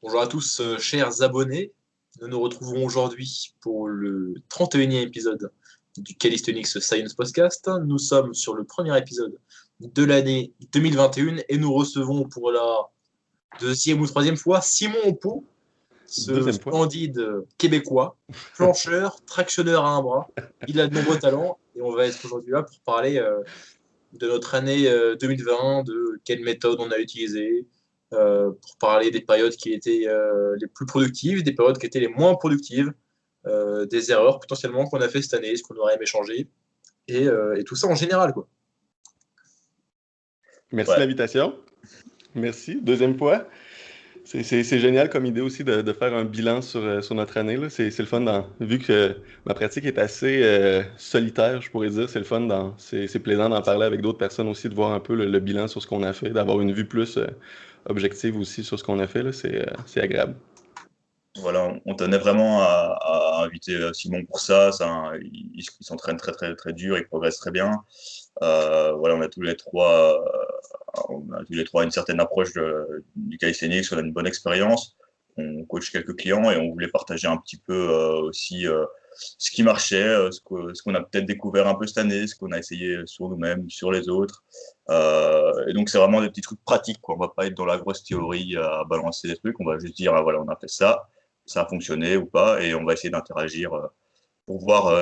Bonjour à tous, chers abonnés. Nous nous retrouvons aujourd'hui pour le 31e épisode du Calisthenics Science Podcast. Nous sommes sur le premier épisode de l'année 2021 et nous recevons pour la deuxième ou troisième fois Simon Oppo, ce Deuxième fois. splendide Québécois, plancheur, tractionneur à un bras. Il a de nombreux talents et on va être aujourd'hui là pour parler de notre année 2020, de quelle méthode on a utilisée, pour parler des périodes qui étaient les plus productives, des périodes qui étaient les moins productives, des erreurs potentiellement qu'on a fait cette année, ce qu'on aurait aimé changer, et tout ça en général, quoi. Merci de Ouais, l'invitation. Merci. Deuxième fois. C'est génial comme idée aussi de faire un bilan sur notre année, là. C'est le fun vu que ma pratique est assez solitaire, je pourrais dire. C'est le fun c'est plaisant d'en parler avec d'autres personnes aussi, de voir un peu le bilan sur ce qu'on a fait, d'avoir une vue plus objective aussi sur ce qu'on a fait, là. C'est agréable. voilà, on tenait vraiment à inviter Simon pour ça. Il s'entraîne très très très dur, il progresse très bien. Voilà, on a tous les trois une certaine approche du calisthenics, on a une bonne expérience. On coach quelques clients et on voulait partager un petit peu aussi ce qui marchait, ce qu'on a peut-être découvert un peu cette année, ce qu'on a essayé sur nous-mêmes, sur les autres. Et donc c'est vraiment des petits trucs pratiques, quoi. On va pas être dans la grosse théorie à balancer des trucs, on va juste dire ah, voilà, on a fait ça a fonctionné ou pas, et on va essayer d'interagir pour voir,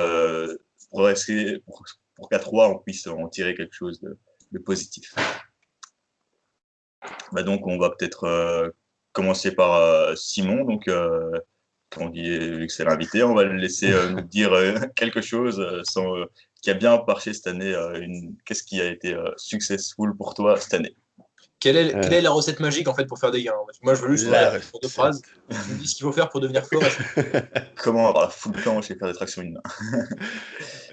pour qu'à trois, on puisse en tirer quelque chose de positif. Bah donc, on va peut-être commencer par Simon. Donc, quand on dit vu que c'est l'invité, on va le laisser nous dire quelque chose qui a bien marché cette année. Qu'est-ce qui a été successful pour toi cette année? Quelle est la recette magique en fait pour faire des gains? Moi, je veux juste La en deux phrases. recette. Tu me dis ce qu'il faut faire pour devenir fort. Comment avoir la full planche et faire des tractions une main?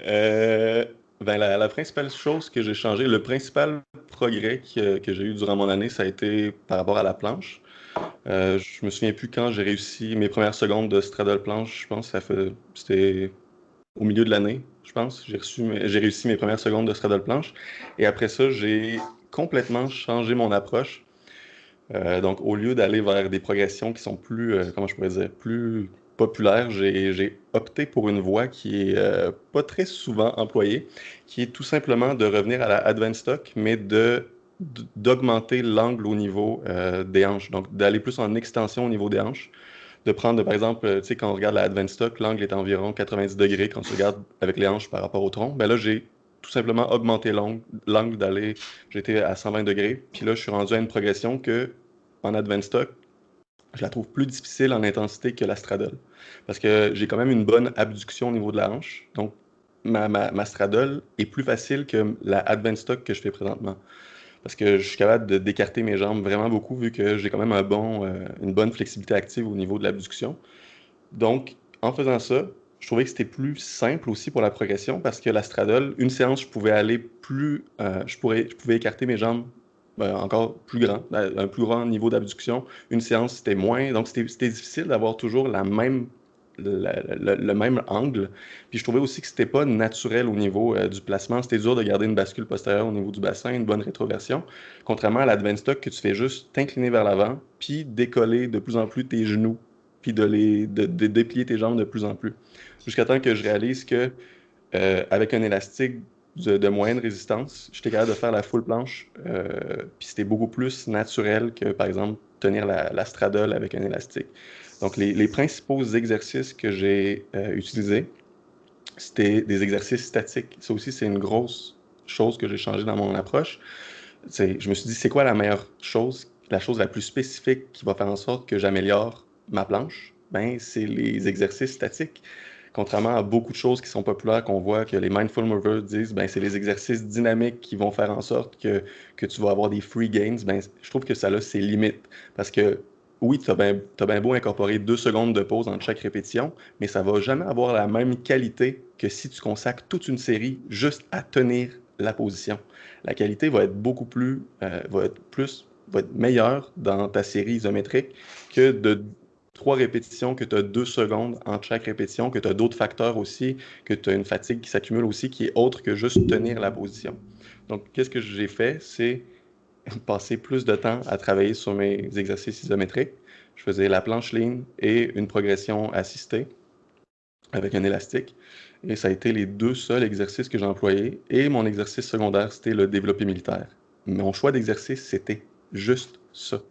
Euh, la principale chose que j'ai changé, le principal progrès que j'ai eu durant mon année, ça a été par rapport à la planche. Je me souviens plus quand j'ai réussi mes premières secondes de straddle planche. Je pense que c'était au milieu de l'année, je pense. J'ai réussi mes premières secondes de straddle planche. Et après ça, j'ai complètement changé mon approche. Donc, au lieu d'aller vers des progressions qui sont plus, comment je pourrais dire, plus populaires, j'ai opté pour une voie qui est pas très souvent employée, qui est tout simplement de revenir à la advanced stock, mais d'augmenter l'angle au niveau des hanches. Donc, d'aller plus en extension au niveau des hanches. De prendre, par exemple, tu sais, quand on regarde la advanced stock, l'angle est environ 90 degrés quand tu regardes avec les hanches par rapport au tronc. Ben là, j'ai tout simplement augmenté l'angle d'aller, j'étais à 120 degrés, puis là, je suis rendu à une progression que en advanced stock, je la trouve plus difficile en intensité que la straddle. Parce que j'ai quand même une bonne abduction au niveau de la hanche. Donc, ma straddle est plus facile que la advanced stock que je fais présentement. Parce que je suis capable d'écarter mes jambes vraiment beaucoup vu que j'ai quand même une bonne flexibilité active au niveau de l'abduction. Donc, en faisant ça, je trouvais que c'était plus simple aussi pour la progression parce que la straddle, une séance, je pouvais aller je pouvais écarter mes jambes encore plus grand, un plus grand niveau d'abduction. Une séance, c'était moins. Donc, c'était difficile d'avoir toujours le même angle. Puis je trouvais aussi que c'était pas naturel au niveau du placement. C'était dur de garder une bascule postérieure au niveau du bassin, une bonne rétroversion. Contrairement à l'advanced stock que tu fais juste t'incliner vers l'avant, puis décoller de plus en plus tes genoux puis de déplier tes jambes de plus en plus. Jusqu'à temps que je réalise que avec un élastique de moyenne résistance, j'étais capable de faire la full planche, puis c'était beaucoup plus naturel que, par exemple, tenir la straddle avec un élastique. Donc, les principaux exercices que j'ai utilisés, c'était des exercices statiques. Ça aussi, c'est une grosse chose que j'ai changé dans mon approche. Je me suis dit, c'est quoi la meilleure chose, la chose la plus spécifique qui va faire en sorte que j'améliore ma planche? Ben, c'est les exercices statiques. Contrairement à beaucoup de choses qui sont populaires, qu'on voit que les mindful movers disent, ben, c'est les exercices dynamiques qui vont faire en sorte que tu vas avoir des free gains. Ben, je trouve que ça a ses limites. Parce que oui, t'as bien beau incorporer 2 secondes de pause entre chaque répétition, mais ça va jamais avoir la même qualité que si tu consacres toute une série juste à tenir la position. La qualité va être va être meilleure dans ta série isométrique que de 3 répétitions, que tu as 2 secondes entre chaque répétition, que tu as d'autres facteurs aussi, que tu as une fatigue qui s'accumule aussi, qui est autre que juste tenir la position. Donc, qu'est-ce que j'ai fait? C'est passer plus de temps à travailler sur mes exercices isométriques. je faisais la planche ligne et une progression assistée avec un élastique. Et ça a été les 2 seuls exercices que j'ai employés. Et mon exercice secondaire, c'était le développé militaire. Mon choix d'exercice, c'était juste ça.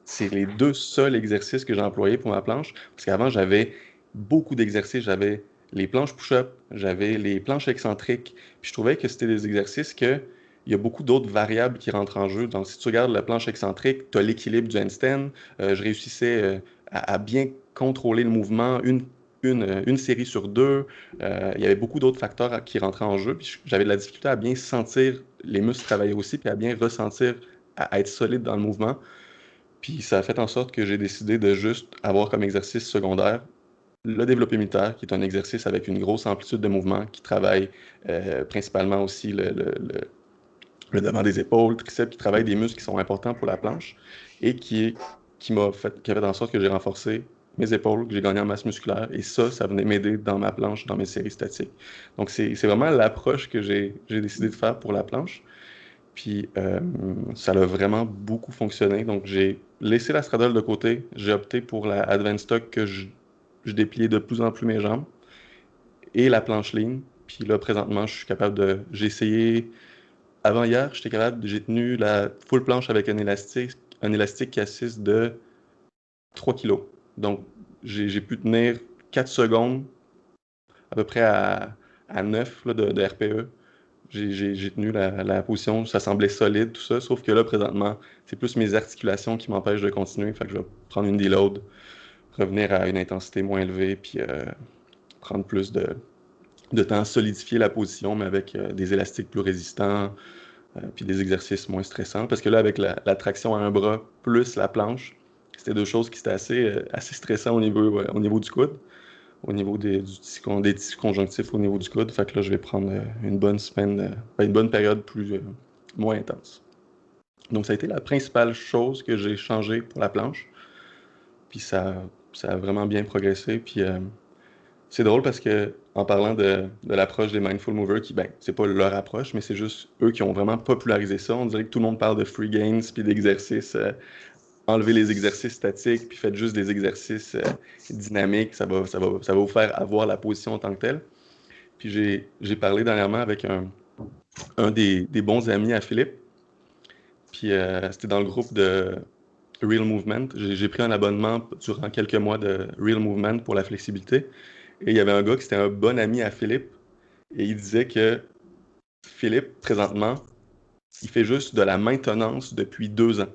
C'est les 2 seuls exercices que j'ai employés pour ma planche. Parce qu'avant, j'avais beaucoup d'exercices. J'avais les planches push-up, j'avais les planches excentriques. Puis je trouvais que c'était des exercices que il y a beaucoup d'autres variables qui rentrent en jeu. Donc, si tu regardes la planche excentrique, tu as l'équilibre du handstand. Je réussissais à bien contrôler le mouvement, une série sur 2. Il y avait beaucoup d'autres facteurs qui rentraient en jeu. Puis j'avais de la difficulté à bien sentir les muscles travailler aussi, puis à bien ressentir, à être solide dans le mouvement. Puis ça a fait en sorte que j'ai décidé de juste avoir comme exercice secondaire le développé militaire, qui est un exercice avec une grosse amplitude de mouvement, qui travaille principalement aussi le devant des épaules, triceps, qui travaille des muscles qui sont importants pour la planche et qui a fait en sorte que j'ai renforcé mes épaules, que j'ai gagné en masse musculaire, et ça venait m'aider dans ma planche, dans mes séries statiques. Donc c'est vraiment l'approche que j'ai décidé de faire pour la planche. Puis ça a vraiment beaucoup fonctionné. Donc j'ai laissé la straddle de côté, j'ai opté pour la advanced stock que je dépliais de plus en plus mes jambes et la planche ligne. Puis là, présentement, je suis capable de. J'ai essayé. Avant hier, j'ai tenu la full planche avec un élastique qui assiste de 3 kilos. Donc, j'ai pu tenir 4 secondes, à peu près à 9 là, de RPE. J'ai tenu la position, ça semblait solide, tout ça, sauf que là, présentement, c'est plus mes articulations qui m'empêchent de continuer. Fait que je vais prendre une deload, revenir à une intensité moins élevée, puis prendre plus de temps à solidifier la position, mais avec des élastiques plus résistants, puis des exercices moins stressants. Parce que là, avec la traction à un bras plus la planche, c'était 2 choses qui étaient assez stressants au niveau du coude, au niveau des tissus conjonctifs au niveau du coude. Fait que là, je vais prendre une bonne semaine, une bonne période moins intense. Donc, ça a été la principale chose que j'ai changée pour la planche. Puis ça a vraiment bien progressé. Puis c'est drôle parce que en parlant de l'approche des Mindful Movers, c'est pas leur approche, mais c'est juste eux qui ont vraiment popularisé ça. On dirait que tout le monde parle de free gains puis d'exercices, enlever les exercices statiques puis faites juste des exercices dynamiques. Ça va vous faire avoir la position en tant que telle. Puis j'ai parlé dernièrement avec un des bons amis à Philippe. Puis c'était dans le groupe de Real Movement. J'ai pris un abonnement durant quelques mois de Real Movement pour la flexibilité. Et il y avait un gars qui était un bon ami à Philippe. Et il disait que Philippe, présentement, il fait juste de la maintenance depuis 2 ans.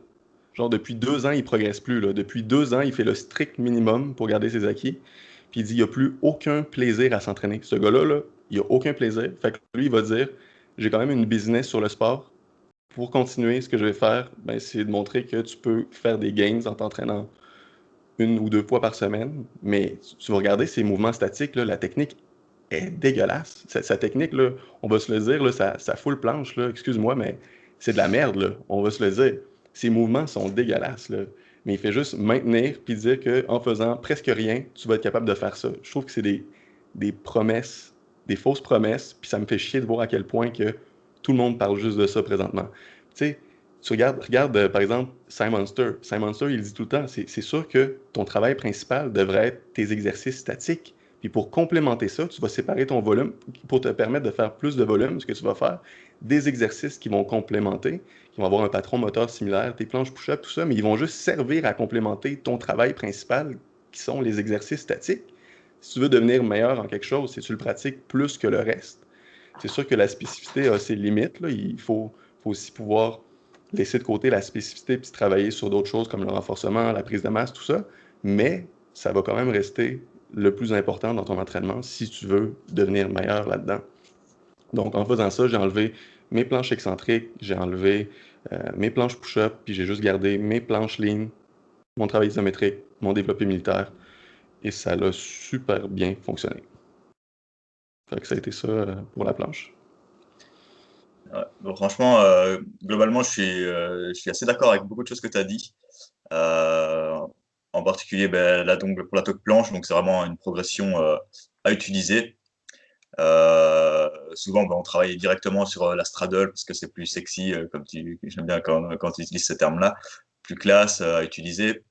Genre, depuis 2 ans, il ne progresse plus. Là. Depuis 2 ans, il fait le strict minimum pour garder ses acquis. Puis il dit, il n'y a plus aucun plaisir à s'entraîner. Ce gars-là, là, il n'a aucun plaisir. Fait que lui, il va dire, j'ai quand même une business sur le sport. Pour continuer, ce que je vais faire, c'est de montrer que tu peux faire des gains en t'entraînant 1 ou 2 fois par semaine. Mais tu vas regarder ces mouvements statiques, là, la technique est dégueulasse. Sa technique, là, on va se le dire, là, sa full planche, là, excuse-moi, mais c'est de la merde, là, on va se le dire. Ses mouvements sont dégueulasses, là. Mais il fait juste maintenir puis dire qu'en faisant presque rien, tu vas être capable de faire ça. Je trouve que c'est des promesses, des fausses promesses, puis ça me fait chier de voir à quel point que tout le monde parle juste de ça présentement. Tu sais, tu regardes par exemple, Simon Stur. Simon Stur, il dit tout le temps, c'est sûr que ton travail principal devrait être tes exercices statiques. Puis pour complémenter ça, tu vas séparer ton volume pour te permettre de faire plus de volume. Ce que tu vas faire, des exercices qui vont complémenter, qui vont avoir un patron moteur similaire, tes planches push-up, tout ça, mais ils vont juste servir à complémenter ton travail principal, qui sont les exercices statiques. Si tu veux devenir meilleur en quelque chose, si tu le pratiques plus que le reste, c'est sûr que la spécificité a ses limites. Là. Il faut aussi pouvoir laisser de côté la spécificité puis travailler sur d'autres choses comme le renforcement, la prise de masse, tout ça. Mais ça va quand même rester le plus important dans ton entraînement si tu veux devenir meilleur là-dedans. Donc, en faisant ça, j'ai enlevé mes planches excentriques, j'ai enlevé mes planches push-up, puis j'ai juste gardé mes planches lignes, mon travail isométrique, mon développé militaire, et ça a super bien fonctionné. Fait que ça a été ça pour la planche. Ouais, donc franchement, globalement, je suis assez d'accord avec beaucoup de choses que tu as dit. En particulier, là, donc, pour la toque planche, donc c'est vraiment une progression à utiliser. Souvent, on travaille directement sur la straddle parce que c'est plus sexy, j'aime bien quand tu utilises ce terme-là, plus classe à utiliser.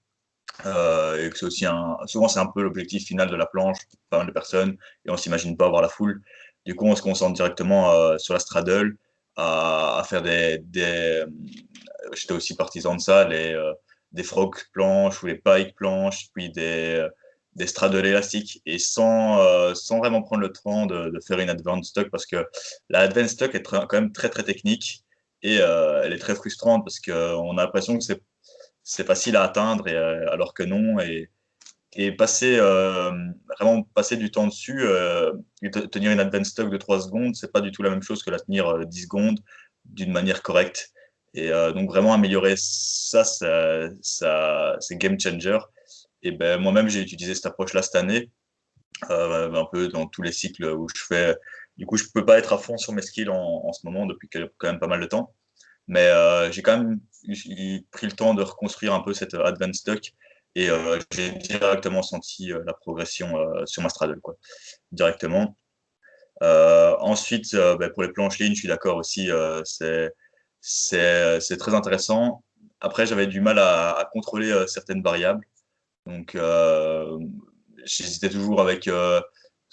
et que c'est aussi souvent c'est un peu l'objectif final de la planche pour pas mal de personnes et on s'imagine pas avoir la foule. Du coup, on se concentre directement sur la straddle à faire j'étais aussi partisan de ça, des frog planches ou les pike planches, puis des straddles élastiques et sans vraiment prendre le temps de faire une advanced stock parce que la advanced stock est quand même très très technique et elle est très frustrante parce qu'on a l'impression que c'est facile à atteindre alors que non et vraiment passer du temps dessus tenir une advanced stock de 3 secondes c'est pas du tout la même chose que la tenir 10 secondes d'une manière correcte et donc vraiment améliorer ça c'est game changer et ben moi-même j'ai utilisé cette approche là cette année un peu dans tous les cycles où je fais du coup je peux pas être à fond sur mes skills en ce moment depuis quand même pas mal de temps mais j'ai quand même pris le temps de reconstruire un peu cette advanced stock et j'ai directement senti la progression sur ma straddle, quoi, directement. Ensuite, pour les planches lignes, je suis d'accord aussi, c'est très intéressant. Après, j'avais du mal à contrôler certaines variables. Donc, j'hésitais toujours parce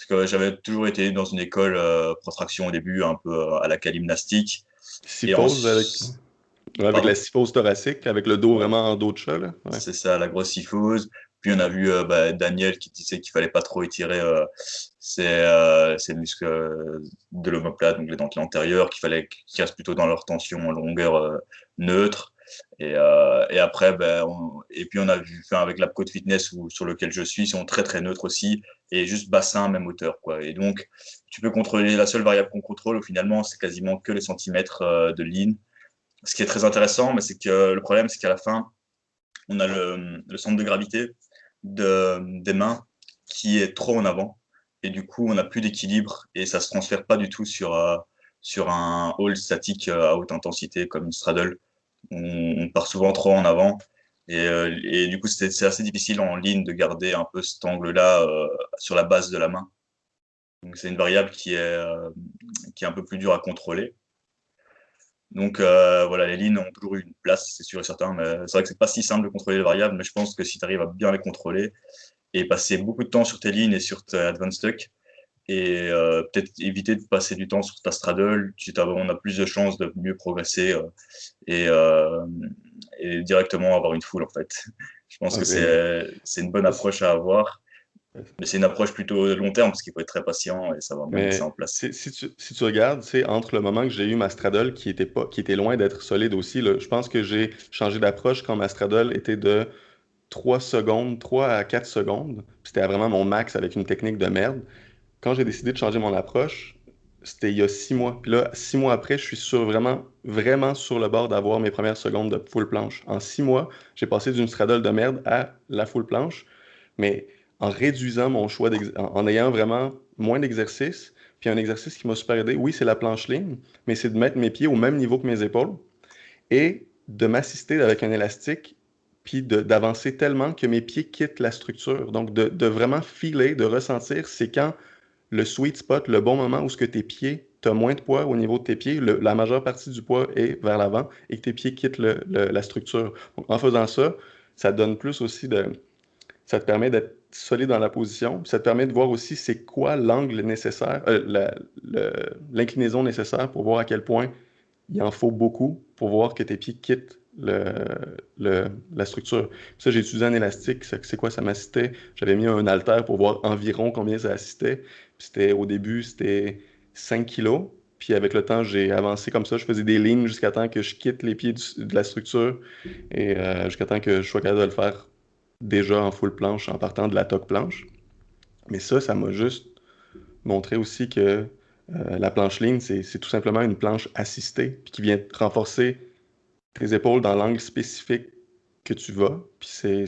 que j'avais toujours été dans une école protraction au début, un peu à la gymnastique. Et Syphose ensuite, avec la pardon? syphose thoracique, avec le dos Ouais. vraiment en dos de chat, là. Ouais. C'est ça, la grosse syphose. Puis on a vu Daniel qui disait qu'il fallait pas trop étirer ses muscles de l'omoplate, donc les dentelés antérieurs, qu'il fallait qu'ils restent plutôt dans leur tension en longueur neutre. Et après, et puis on a vu, enfin, avec l'Apcode Fitness sur lequel je suis, ils sont très très neutres aussi, et juste bassin, même hauteur, quoi. Et donc, tu peux contrôler, la seule variable qu'on contrôle, finalement, c'est quasiment que les centimètres de ligne. Ce qui est très intéressant, mais c'est que le problème, c'est qu'à la fin, on a le centre de gravité des mains qui est trop en avant. Et du coup, on n'a plus d'équilibre et ça ne se transfère pas du tout sur un hold statique à haute intensité comme une straddle. On part souvent trop en avant. Et du coup, c'est assez difficile en ligne de garder un peu cet angle-là sur la base de la main. Donc, c'est une variable qui est un peu plus dure à contrôler. Donc voilà, les lignes ont toujours eu une place, c'est sûr et certain, mais c'est vrai que c'est pas si simple de contrôler les variables, mais je pense que si tu arrives à bien les contrôler et passer beaucoup de temps sur tes lignes et sur ta advanced stock, et peut-être éviter de passer du temps sur ta straddle, on a plus de chances de mieux progresser et, euh, et directement avoir une foule en fait. Je pense Ah, que vraiment. c'est une bonne approche à avoir, mais c'est une approche plutôt long terme parce qu'il faut être très patient et savoir bien mettre ça Mais en place. si tu regardes, tu sais, entre le moment que j'ai eu ma straddle qui était loin d'être solide aussi, là, je pense que j'ai changé d'approche quand ma straddle était de 3 secondes, 3 à 4 secondes. C'était vraiment mon max avec une technique de merde. Quand j'ai décidé de changer mon approche, c'était il y a 6 mois. Puis là, 6 mois après, je suis vraiment, vraiment sur le bord d'avoir mes premières secondes de full planche. En 6 mois, j'ai passé d'une straddle de merde à la full planche, mais en réduisant mon choix, en ayant vraiment moins d'exercices. Puis un exercice qui m'a super aidé, oui, c'est la planche ligne, mais c'est de mettre mes pieds au même niveau que mes épaules et de m'assister avec un élastique, puis d'avancer tellement que mes pieds quittent la structure. Donc, de vraiment filer, de ressentir, c'est quand le sweet spot, le bon moment où ce que tes pieds, tu as moins de poids au niveau de tes pieds, la majeure partie du poids est vers l'avant et que tes pieds quittent la structure. Donc, en faisant ça, ça te donne plus aussi ça te permet d'être solide dans la position, puis ça te permet de voir aussi c'est quoi l'angle nécessaire, l'inclinaison nécessaire pour voir à quel point il en faut beaucoup pour voir que tes pieds quittent la structure. Puis ça, j'ai utilisé un élastique. C'est quoi? Ça m'assistait. J'avais mis un haltère pour voir environ combien ça assistait. Puis au début, c'était 5 kilos. Puis avec le temps, j'ai avancé comme ça. Je faisais des lignes jusqu'à temps que je quitte les pieds de la structure et jusqu'à temps que je sois capable de le faire déjà en full planche en partant de la toque planche. Mais ça m'a juste montré aussi que la planche ligne, c'est tout simplement une planche assistée, puis qui vient renforcer tes épaules dans l'angle spécifique que tu vas. Puis c'est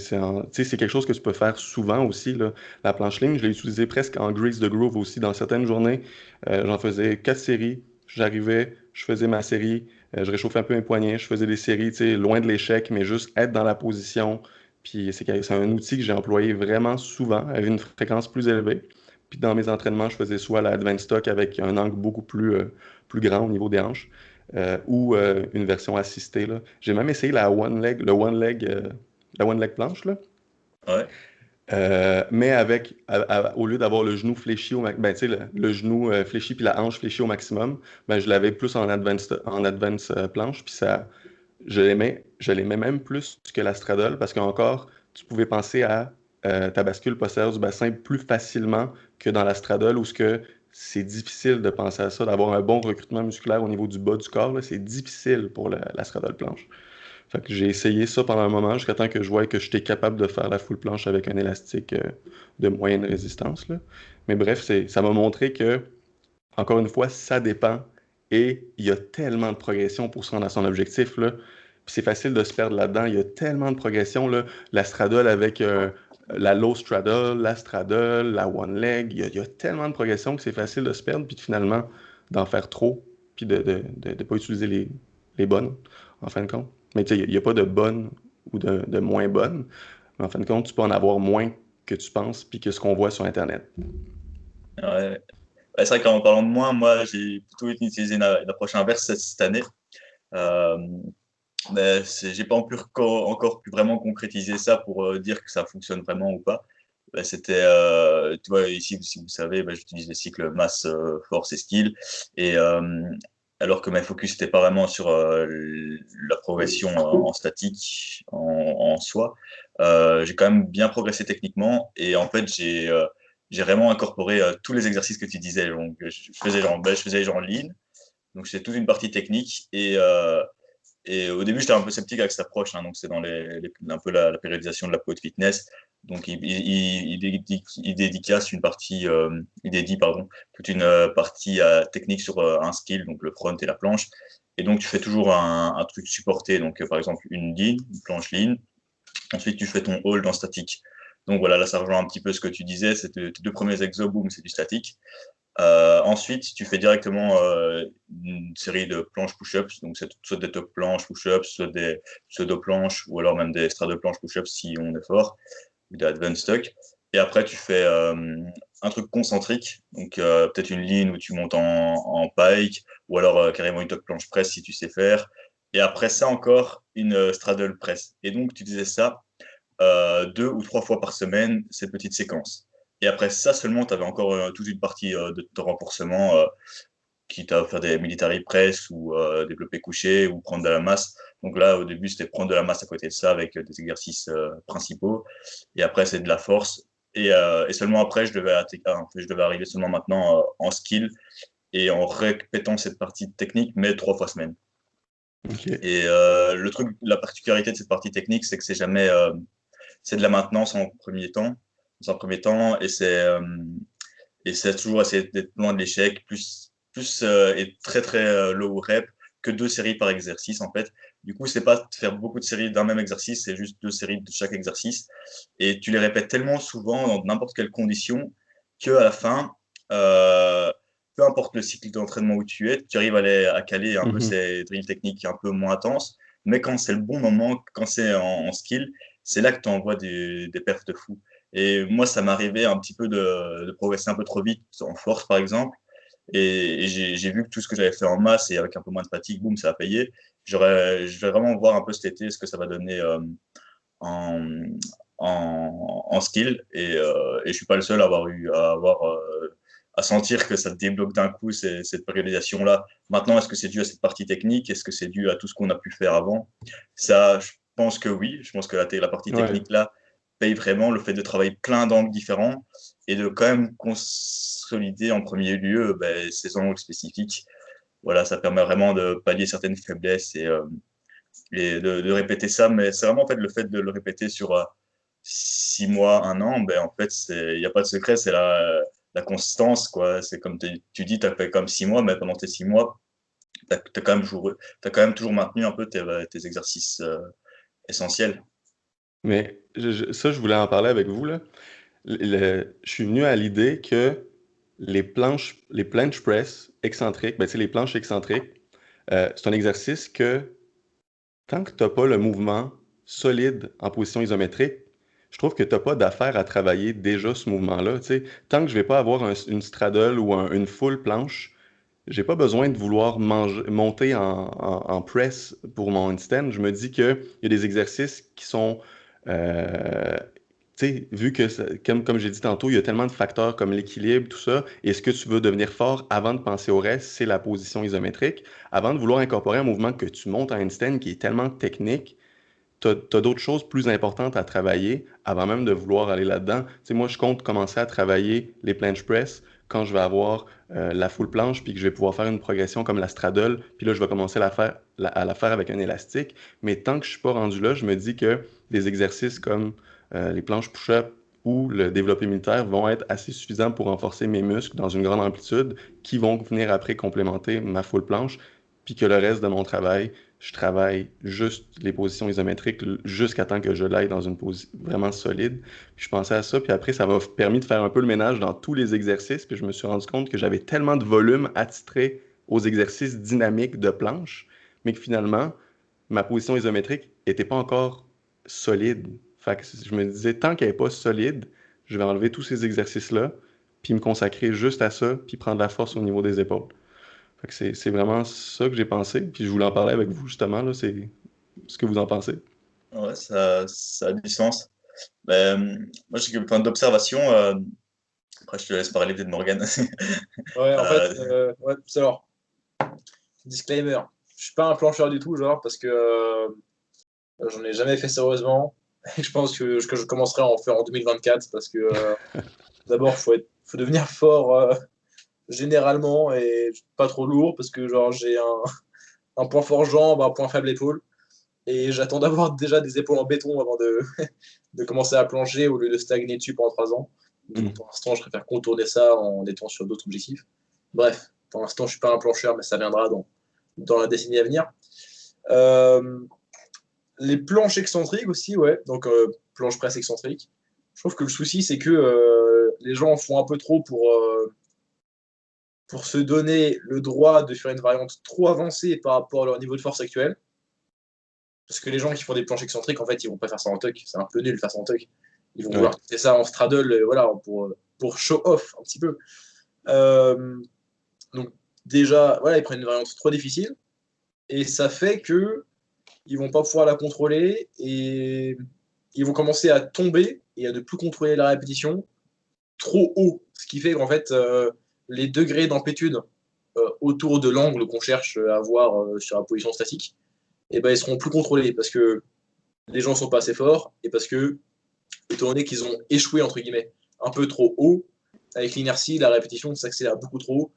quelque chose que tu peux faire souvent aussi, là. La planche ligne, je l'ai utilisée presque en grease de groove aussi. Dans certaines journées, j'en faisais 4 séries. J'arrivais, je faisais ma série, je réchauffais un peu mes poignets, je faisais des séries, tu sais, loin de l'échec, mais juste être dans la position. Puis c'est un outil que j'ai employé vraiment souvent, avec une fréquence plus élevée. Puis dans mes entraînements, je faisais soit la advanced stock avec un angle beaucoup plus grand au niveau des hanches, ou une version assistée, là. J'ai même essayé la one leg planche, là. Ouais. Mais au lieu d'avoir le genou fléchi ben, tu sais, le genou fléchi puis la hanche fléchie au maximum, ben, je l'avais plus en advance planche, puis je l'aimais même plus que la straddle parce qu'encore, tu pouvais penser à ta bascule postérieure du bassin plus facilement que dans la straddle où c'est difficile de penser à ça, d'avoir un bon recrutement musculaire au niveau du bas du corps, là, c'est difficile pour la straddle planche. Fait que j'ai essayé ça pendant un moment jusqu'à temps que je voie que j'étais capable de faire la full planche avec un élastique de moyenne résistance, là. Mais bref, ça m'a montré que, encore une fois, ça dépend et il y a tellement de progression pour se rendre à son objectif, là. Puis c'est facile de se perdre là-dedans. Il y a tellement de progression, là. La straddle avec la low straddle, la straddle, la one leg. Il y a tellement de progression que c'est facile de se perdre, puis finalement d'en faire trop, puis de pas utiliser les bonnes, en fin de compte. Mais tu sais, il n'y a pas de bonnes ou de moins bonnes. Mais en fin de compte, tu peux en avoir moins que tu penses, puis que ce qu'on voit sur Internet. Ouais. Ouais, c'est vrai qu'en parlant de moi, j'ai plutôt utilisé une approche inverse cette année. Euh, mais j'ai pas encore pu vraiment concrétiser ça pour dire que ça fonctionne vraiment ou pas. Bah, tu vois, ici, si vous savez, bah, j'utilise les cycles masse, force et skill. Et alors que mes focus n'étaient pas vraiment sur la progression en statique, en soi, j'ai quand même bien progressé techniquement. Et en fait, j'ai vraiment incorporé tous les exercices que tu disais. Donc, je faisais genre lean. Donc, c'est toute une partie technique. Et au début, j'étais un peu sceptique avec cette approche. Hein, donc, c'est dans un peu la périodisation de la Power Fitness. Donc, il dédicace une partie, il dédie, pardon, toute une partie technique sur un skill, donc le front et la planche. Et donc, tu fais toujours un truc supporté. Donc, par exemple, une planche lean. Ensuite, tu fais ton hold en statique. Donc, voilà, là, ça rejoint un petit peu ce que tu disais. Tes deux premiers exo, boom, c'est du statique. Ensuite, tu fais directement une série de planches push-ups, donc c'est soit des top planches push-ups, soit des pseudo-planches, ou alors même des straddle-planches push-ups si on est fort, ou des advanced tuck. Et après, tu fais un truc concentrique, donc peut-être une ligne où tu montes en pike, ou alors carrément une top planche press si tu sais faire. Et après ça encore, une straddle press. Et donc, tu disais ça 2 ou 3 fois par semaine, cette petite séquence. Et après ça seulement, tu avais encore toute une partie de renforcement qui t'a faire des military press ou développer couché ou prendre de la masse. Donc là, au début, c'était prendre de la masse à côté de ça avec des exercices principaux. Et après, c'est de la force. Et seulement après, je devais arriver seulement maintenant en skill et en répétant cette partie technique, mais 3 fois semaine. OK. Et la particularité de cette partie technique, c'est que c'est de la maintenance en premier temps, et c'est toujours essayer d'être loin de l'échec, plus et très très low rep que 2 séries par exercice en fait. Du coup, c'est pas de faire beaucoup de séries d'un même exercice, c'est juste 2 séries de chaque exercice, et tu les répètes tellement souvent dans n'importe quelle condition que à la fin, euh, peu importe le cycle d'entraînement où tu arrives à caler un peu Mhm. ces drills techniques un peu moins intenses, mais quand c'est le bon moment, quand c'est en skill, c'est là que tu envoies des perfs de fou. Et moi, ça m'arrivait un petit peu de progresser un peu trop vite en force, par exemple. Et j'ai vu que tout ce que j'avais fait en masse et avec un peu moins de fatigue, boum, ça a payé. Je vais vraiment voir un peu cet été ce que ça va donner en, en skill. Et je suis pas le seul à sentir que ça te débloque d'un coup cette périodisation-là. Maintenant, est-ce que c'est dû à cette partie technique? Est-ce que c'est dû à tout ce qu'on a pu faire avant? Ça, je pense que oui. Je pense que la partie Ouais. technique là paye vraiment le fait de travailler plein d'angles différents et de quand même consolider en premier lieu ces angles spécifiques. Voilà, ça permet vraiment de pallier certaines faiblesses et de répéter ça. Mais c'est vraiment en fait le fait de le répéter sur 6 mois, un an, en fait, il n'y a pas de secret, c'est la consistance, quoi. C'est comme tu dis, tu as fait comme 6 mois, mais pendant tes 6 mois, tu as, quand même toujours maintenu un peu tes exercices essentiels. Mais ça, je voulais en parler avec vous, là. Je suis venu à l'idée que les planche press excentriques, ben, tu sais, les planches excentriques, c'est un exercice que tant que tu n'as pas le mouvement solide en position isométrique, je trouve que tu n'as pas d'affaire à travailler déjà ce mouvement-là. Tu sais. Tant que je ne vais pas avoir une straddle ou une full planche, j'ai pas besoin de vouloir monter en press pour mon handstand. Je me dis qu'il y a des exercices qui sont sais, vu que, comme j'ai dit tantôt, il y a tellement de facteurs comme l'équilibre, tout ça, et ce que tu veux devenir fort avant de penser au reste, c'est la position isométrique. Avant de vouloir incorporer un mouvement que tu montes en handstand qui est tellement technique, tu as d'autres choses plus importantes à travailler avant même de vouloir aller là-dedans. Tu sais, moi, je compte commencer à travailler les planche press quand je vais avoir la full planche, puis que je vais pouvoir faire une progression comme la straddle, puis là, je vais commencer à la faire avec un élastique. Mais tant que je suis pas rendu là, je me dis que des exercices comme les planches push-up ou le développé militaire vont être assez suffisants pour renforcer mes muscles dans une grande amplitude, qui vont venir après complémenter ma full planche, puis que le reste de mon travail, je travaille juste les positions isométriques jusqu'à temps que je l'aille dans une position vraiment solide. Puis je pensais à ça, puis après, ça m'a permis de faire un peu le ménage dans tous les exercices, puis je me suis rendu compte que j'avais tellement de volume attitré aux exercices dynamiques de planche, mais que finalement, ma position isométrique n'était pas encore solide. Fait que je me disais, tant qu'elle n'est pas solide, je vais enlever tous ces exercices-là, puis me consacrer juste à ça, puis prendre la force au niveau des épaules. Fait que c'est vraiment ça que j'ai pensé. Puis je voulais en parler avec vous justement, là, c'est ce que vous en pensez. Ouais, ça a du sens. Moi, j'ai plein d'observations. Après, je te laisse parler peut-être Morgane. Ouais, en fait, Euh, ouais, alors, disclaimer, je suis pas un plancheur du tout, genre, parce que j'en ai jamais fait sérieusement. Et je pense que je commencerai à en faire en 2024 parce que d'abord, faut devenir fort généralement et pas trop lourd parce que genre j'ai un point fort jambe, un point faible épaule. Et j'attends d'avoir déjà des épaules en béton avant de commencer à plancher au lieu de stagner dessus pendant 3 ans. Donc Mm. pour l'instant, je préfère contourner ça en étant sur d'autres objectifs. Bref, pour l'instant, je suis pas un plancheur, mais ça viendra dans la décennie à venir. Euh, les planches excentriques aussi, ouais. Donc planche presse excentrique. Je trouve que le souci, c'est que les gens en font un peu trop pour se donner le droit de faire une variante trop avancée par rapport à leur niveau de force actuel. Parce que les gens qui font des planches excentriques, en fait, ils vont pas faire ça en tuck. C'est un peu nul de faire ça en tuck. Ils vont Ouais. vouloir tester ça en straddle, voilà, pour show off un petit peu. Euh, donc déjà, voilà, ils prennent une variante trop difficile et ça fait que ils vont pas pouvoir la contrôler et ils vont commencer à tomber et à ne plus contrôler la répétition trop haut, ce qui fait qu'en fait les degrés d'amplitude autour de l'angle qu'on cherche à avoir sur la position statique, et ben ils seront plus contrôlés parce que les gens sont pas assez forts et parce que étant donné qu'ils ont échoué entre guillemets un peu trop haut avec l'inertie, la répétition s'accélère beaucoup trop.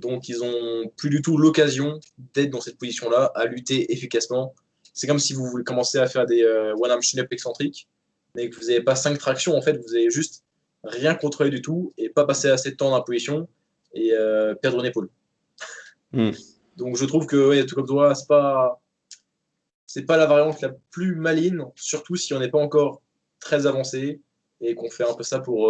Donc, ils ont plus du tout l'occasion d'être dans cette position-là, à lutter efficacement. C'est comme si vous voulez commencer à faire des one-arm chin-up excentriques, mais que vous n'avez pas 5 tractions. En fait, vous avez juste rien contrôlé du tout et pas passer assez de temps dans la position et perdre une épaule. Mm. Donc, je trouve que, ouais, tout comme toi, c'est pas la variante la plus maligne, surtout si on n'est pas encore très avancé et qu'on fait un peu ça pour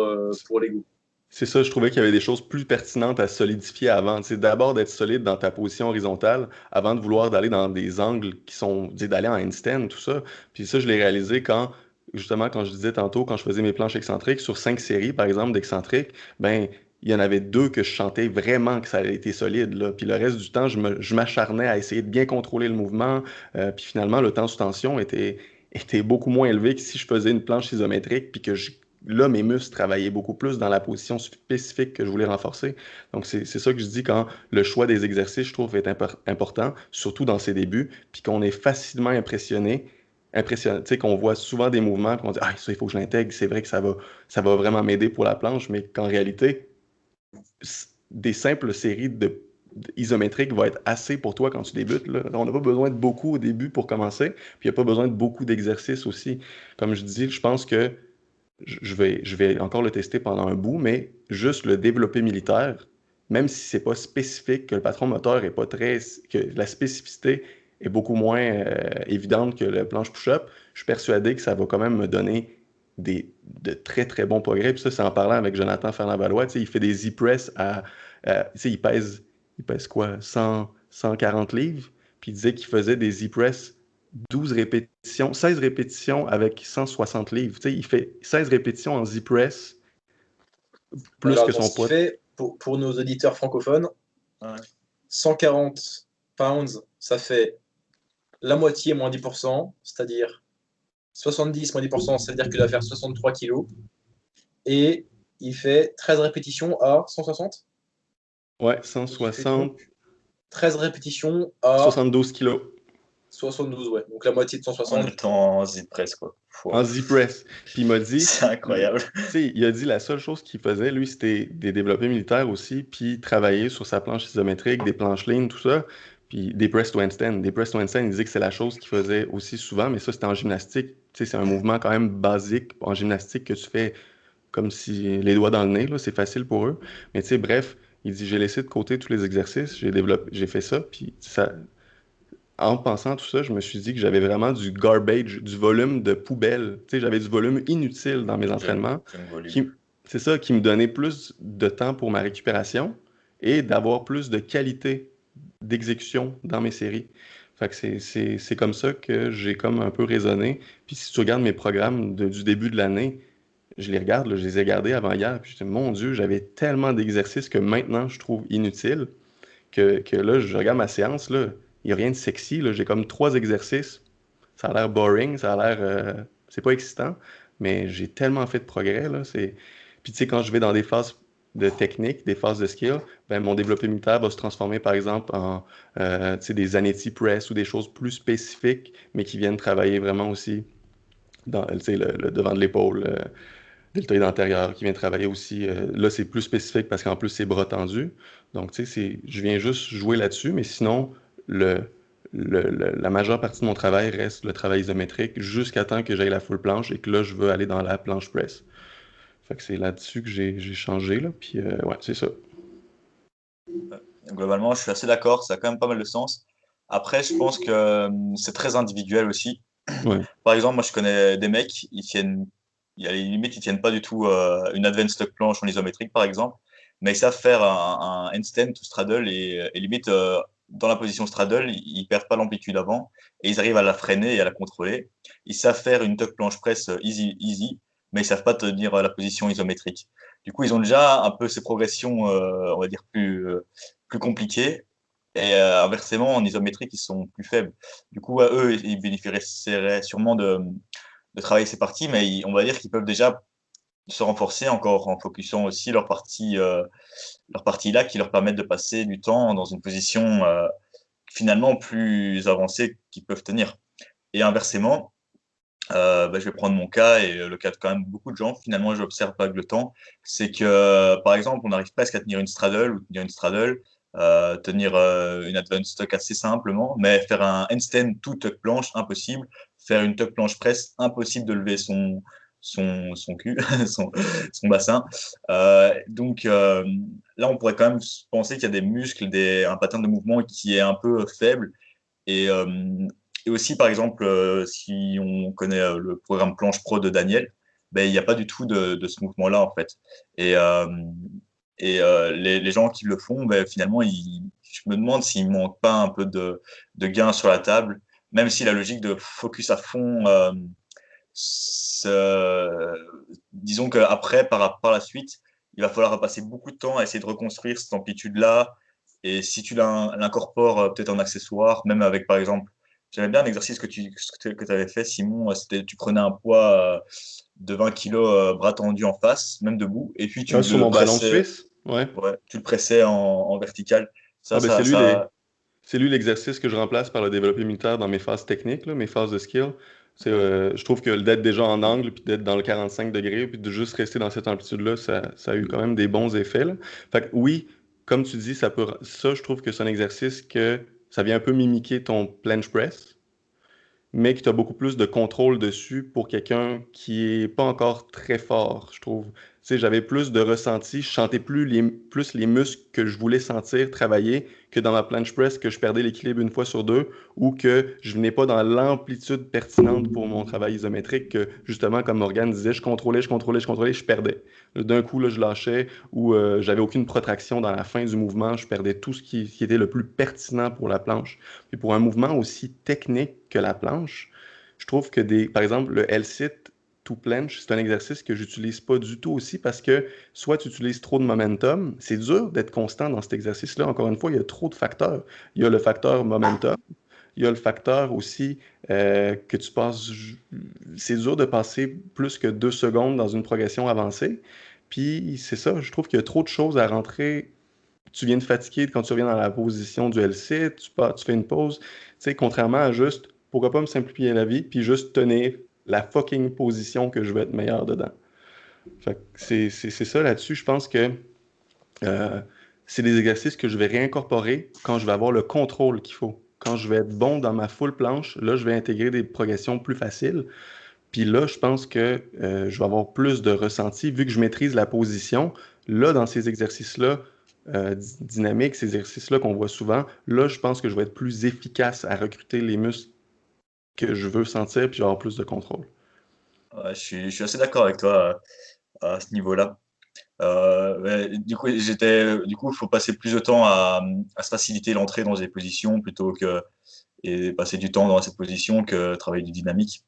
l'ego. C'est ça, je trouvais qu'il y avait des choses plus pertinentes à solidifier avant. C'est d'abord d'être solide dans ta position horizontale avant de vouloir d'aller dans des angles qui sont, tu sais, d'aller en handstand, tout ça. Puis ça, je l'ai réalisé quand, justement, quand je disais tantôt, quand je faisais mes planches excentriques, sur 5 séries, par exemple, d'excentriques, ben, il y en avait 2 que je sentais vraiment que ça avait été solide, là. Puis le reste du temps, je m'acharnais à essayer de bien contrôler le mouvement. Puis finalement, le temps sous tension était beaucoup moins élevé que si je faisais une planche isométrique puis que là, mes muscles travaillaient beaucoup plus dans la position spécifique que je voulais renforcer. Donc, c'est ça que je dis quand le choix des exercices, je trouve, est important, surtout dans ses débuts, puis qu'on est facilement impressionné, tu sais, qu'on voit souvent des mouvements, puis on dit, ah, ça, il faut que je l'intègre, c'est vrai que ça va vraiment m'aider pour la planche, mais qu'en réalité, des simples séries isométriques vont être assez pour toi quand tu débutes, là. On n'a pas besoin de beaucoup au début pour commencer, puis il n'y a pas besoin de beaucoup d'exercices aussi. Comme je dis, je pense que je vais encore le tester pendant un bout, mais juste le développer militaire, même si c'est pas spécifique, que le patron moteur est pas très, que la spécificité est beaucoup moins évidente que le planche push-up, je suis persuadé que ça va quand même me donner de très très bons progrès. Puis ça, c'est en parlant avec Jonathan Ferland-Valois, tu sais, il fait des Z-press tu sais, il pèse quoi, 140 livres, puis il disait qu'il faisait des Z-press 12 répétitions, 16 répétitions avec 160 livres. Tu sais, il fait 16 répétitions en Z-Press, plus Alors, que dans son ce qu'il poids. fait, pour nos auditeurs francophones, ouais. 140 pounds, ça fait la moitié moins 10%, c'est-à-dire 70 moins 10%, ça veut dire qu'il va faire 63 kilos. Et il fait 13 répétitions à 160. Ouais, Donc il fait 160, donc 13 répétitions à 72 kilos 72, ouais. Donc la moitié de En 160. étant en zip press, quoi. en Z-Press. Puis il m'a dit, C'est incroyable. tu sais, il a dit la seule chose qu'il faisait, lui, c'était des développés militaires aussi, puis travailler sur sa planche isométrique, des planches lignes, tout ça, puis des press to handstand. Des press to handstand, il disait que c'est la chose qu'il faisait aussi souvent, mais ça, c'était en gymnastique. Tu sais, c'est un mouvement quand même basique en gymnastique que tu fais comme si les doigts dans le nez, là, c'est facile pour eux. Mais tu sais, bref, il dit, j'ai laissé de côté tous les exercices, j'ai fait ça, puis ça, en pensant à tout ça, je me suis dit que j'avais vraiment du garbage, du volume de poubelle. Tu sais, j'avais du volume inutile dans mes entraînements, Jeune volume. qui, c'est ça, qui me donnait plus de temps pour ma récupération et d'avoir plus de qualité d'exécution dans mes séries. Fait que c'est comme ça que j'ai comme un peu raisonné. Puis si tu regardes mes programmes du début de l'année, je les regarde, là, je les ai gardés avant hier, puis je dis, mon Dieu, j'avais tellement d'exercices que maintenant je trouve inutiles que là, je regarde ma séance, là, il n'y a rien de sexy, là, j'ai comme 3 exercices, ça a l'air boring, ça a l'air, c'est pas excitant, mais j'ai tellement fait de progrès, là, Puis tu sais, quand je vais dans des phases de technique, des phases de skill, ben, mon développé militaire va se transformer, par exemple, en tu sais, des Anetti Press ou des choses plus spécifiques, mais qui viennent travailler vraiment aussi dans, tu sais, le devant de l'épaule, deltoïde antérieur qui vient travailler aussi. Là, c'est plus spécifique parce qu'en plus, c'est bras tendus. Donc, tu sais, je viens juste jouer là-dessus, mais sinon, le, la majeure partie de mon travail reste le travail isométrique jusqu'à temps que j'aille la full planche et que là, je veux aller dans la planche press. Fait que c'est là-dessus que j'ai changé, là. Puis, ouais, c'est ça. Globalement, je suis assez d'accord, ça a quand même pas mal de sens. Après, je pense que c'est très individuel aussi. Ouais. Par exemple, moi, je connais des mecs, il y a les limites, ils tiennent pas du tout une advanced stock planche en isométrique, par exemple, mais ils savent faire un handstand ou straddle et limite, dans la position straddle, ils perdent pas l'amplitude avant et ils arrivent à la freiner et à la contrôler. Ils savent faire une tuck planche press easy, mais ils savent pas tenir la position isométrique. Du coup, ils ont déjà un peu ces progressions, on va dire, plus compliquées. Et inversement, en isométrique, ils sont plus faibles. Du coup, eux, ils bénéficieraient sûrement de travailler ces parties, mais on va dire qu'ils peuvent déjà se renforcer encore en focusant aussi leur partie là qui leur permettent de passer du temps dans une position finalement plus avancée qu'ils peuvent tenir. Et inversement, bah, je vais prendre mon cas et le cas de quand même beaucoup de gens. Finalement, j'observe pas avec le temps. C'est que, par exemple, on arrive presque à tenir une straddle ou tenir une straddle, tenir une advanced stock assez simplement, mais faire un handstand tout tuck planche, impossible. Faire une tuck planche press, impossible de lever son cul, son bassin. Donc là, on pourrait quand même penser qu'il y a des muscles, un pattern de mouvement qui est un peu faible. Et, et aussi, par exemple, si on connaît le programme Planche Pro de Daniel, ben, il n'y a pas du tout de ce mouvement-là, en fait. Et, les gens qui le font, ben, finalement, je me demande s'il ne manque pas un peu de gains sur la table, même si la logique de focus à fond, disons qu'après, par la suite, il va falloir passer beaucoup de temps à essayer de reconstruire cette amplitude-là. Et si tu l'incorpores peut-être en accessoire, même avec, par exemple, j'aimais bien un exercice que tu avais fait, Simon, c'était tu prenais un poids de 20 kilos bras tendus en face, même debout, et puis tu Sur le mon ballon pressais, suisse, ouais. ouais, tu le pressais en vertical. Ah, Ça, ben ça, ça, c'est lui l'exercice que je remplace par le développé militaire dans mes phases techniques, là, mes phases de skill. Je trouve que d'être déjà en angle, puis d'être dans le 45 degrés, puis de juste rester dans cette amplitude-là, ça a eu quand même des bons effets, là. Fait que oui, comme tu dis, ça, je trouve que c'est un exercice que ça vient un peu mimiquer ton planche press, mais que tu as beaucoup plus de contrôle dessus pour quelqu'un qui est pas encore très fort, je trouve. Tu sais, j'avais plus de ressenti, je sentais plus les muscles que je voulais sentir travailler que dans ma planche press, que je perdais l'équilibre une fois sur deux, ou que je venais pas dans l'amplitude pertinente pour mon travail isométrique, que justement, comme Morgane disait, je perdais. D'un coup, là, je lâchais, ou j'avais aucune protraction dans la fin du mouvement, je perdais tout ce qui était le plus pertinent pour la planche. Puis pour un mouvement aussi technique que la planche, je trouve que par exemple, le L-sit to planche, c'est un exercice que j'utilise pas du tout aussi parce que soit tu utilises trop de momentum, c'est dur d'être constant dans cet exercice-là. Encore une fois, il y a trop de facteurs. Il y a le facteur momentum, il y a le facteur aussi que tu passes. C'est dur de passer plus que 2 secondes dans une progression avancée. Puis c'est ça, je trouve qu'il y a trop de choses à rentrer. Tu viens de fatiguer quand tu reviens dans la position du LC, tu fais une pause. Tu sais, contrairement à juste, pourquoi pas me simplifier la vie, puis juste tenir la fucking position que je veux être meilleur dedans. Fait que c'est ça là-dessus. Je pense que euh, c'est des exercices que je vais réincorporer quand je vais avoir le contrôle qu'il faut. Quand je vais être bon dans ma full planche, là, je vais intégrer des progressions plus faciles. Puis là, je pense que je vais avoir plus de ressenti vu que je maîtrise la position. Là, dans ces exercices-là, dynamiques, ces exercices-là qu'on voit souvent, là, je pense que je vais être plus efficace à recruter les muscles que je veux sentir, puis je vais avoir plus de contrôle. Ouais, je suis assez d'accord avec toi à ce niveau-là. Mais du coup, il faut passer plus de temps à se faciliter l'entrée dans des positions plutôt que et passer du temps dans cette position que travailler du dynamique.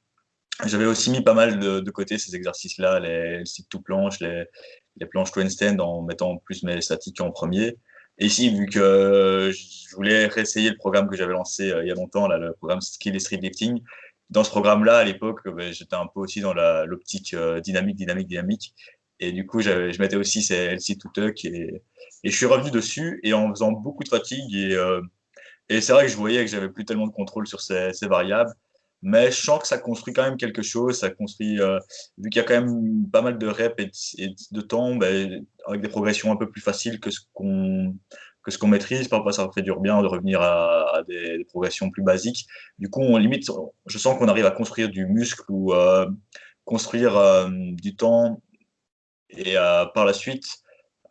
J'avais aussi mis pas mal de côté ces exercices-là, les sit to planche, les planches to handstand en mettant plus mes statiques en premier. Et ici, vu que je voulais réessayer le programme que j'avais lancé il y a longtemps, là, le programme Skill et Street Lifting, dans ce programme-là, à l'époque, ben, j'étais un peu aussi dans l'optique dynamique, dynamique, dynamique. Et du coup, je mettais aussi ces LC to tuck et je suis revenu dessus et en faisant beaucoup de fatigue et c'est vrai que je voyais que j'avais plus tellement de contrôle sur ces variables, mais je sens que ça construit quand même quelque chose. Ça construit, vu qu'il y a quand même pas mal de reps et de temps, ben, avec des progressions un peu plus faciles que ce qu'on maîtrise. Parfois, ça fait du bien de revenir à des progressions plus basiques. Du coup, on limite, je sens qu'on arrive à construire du muscle ou construire du temps et par la suite.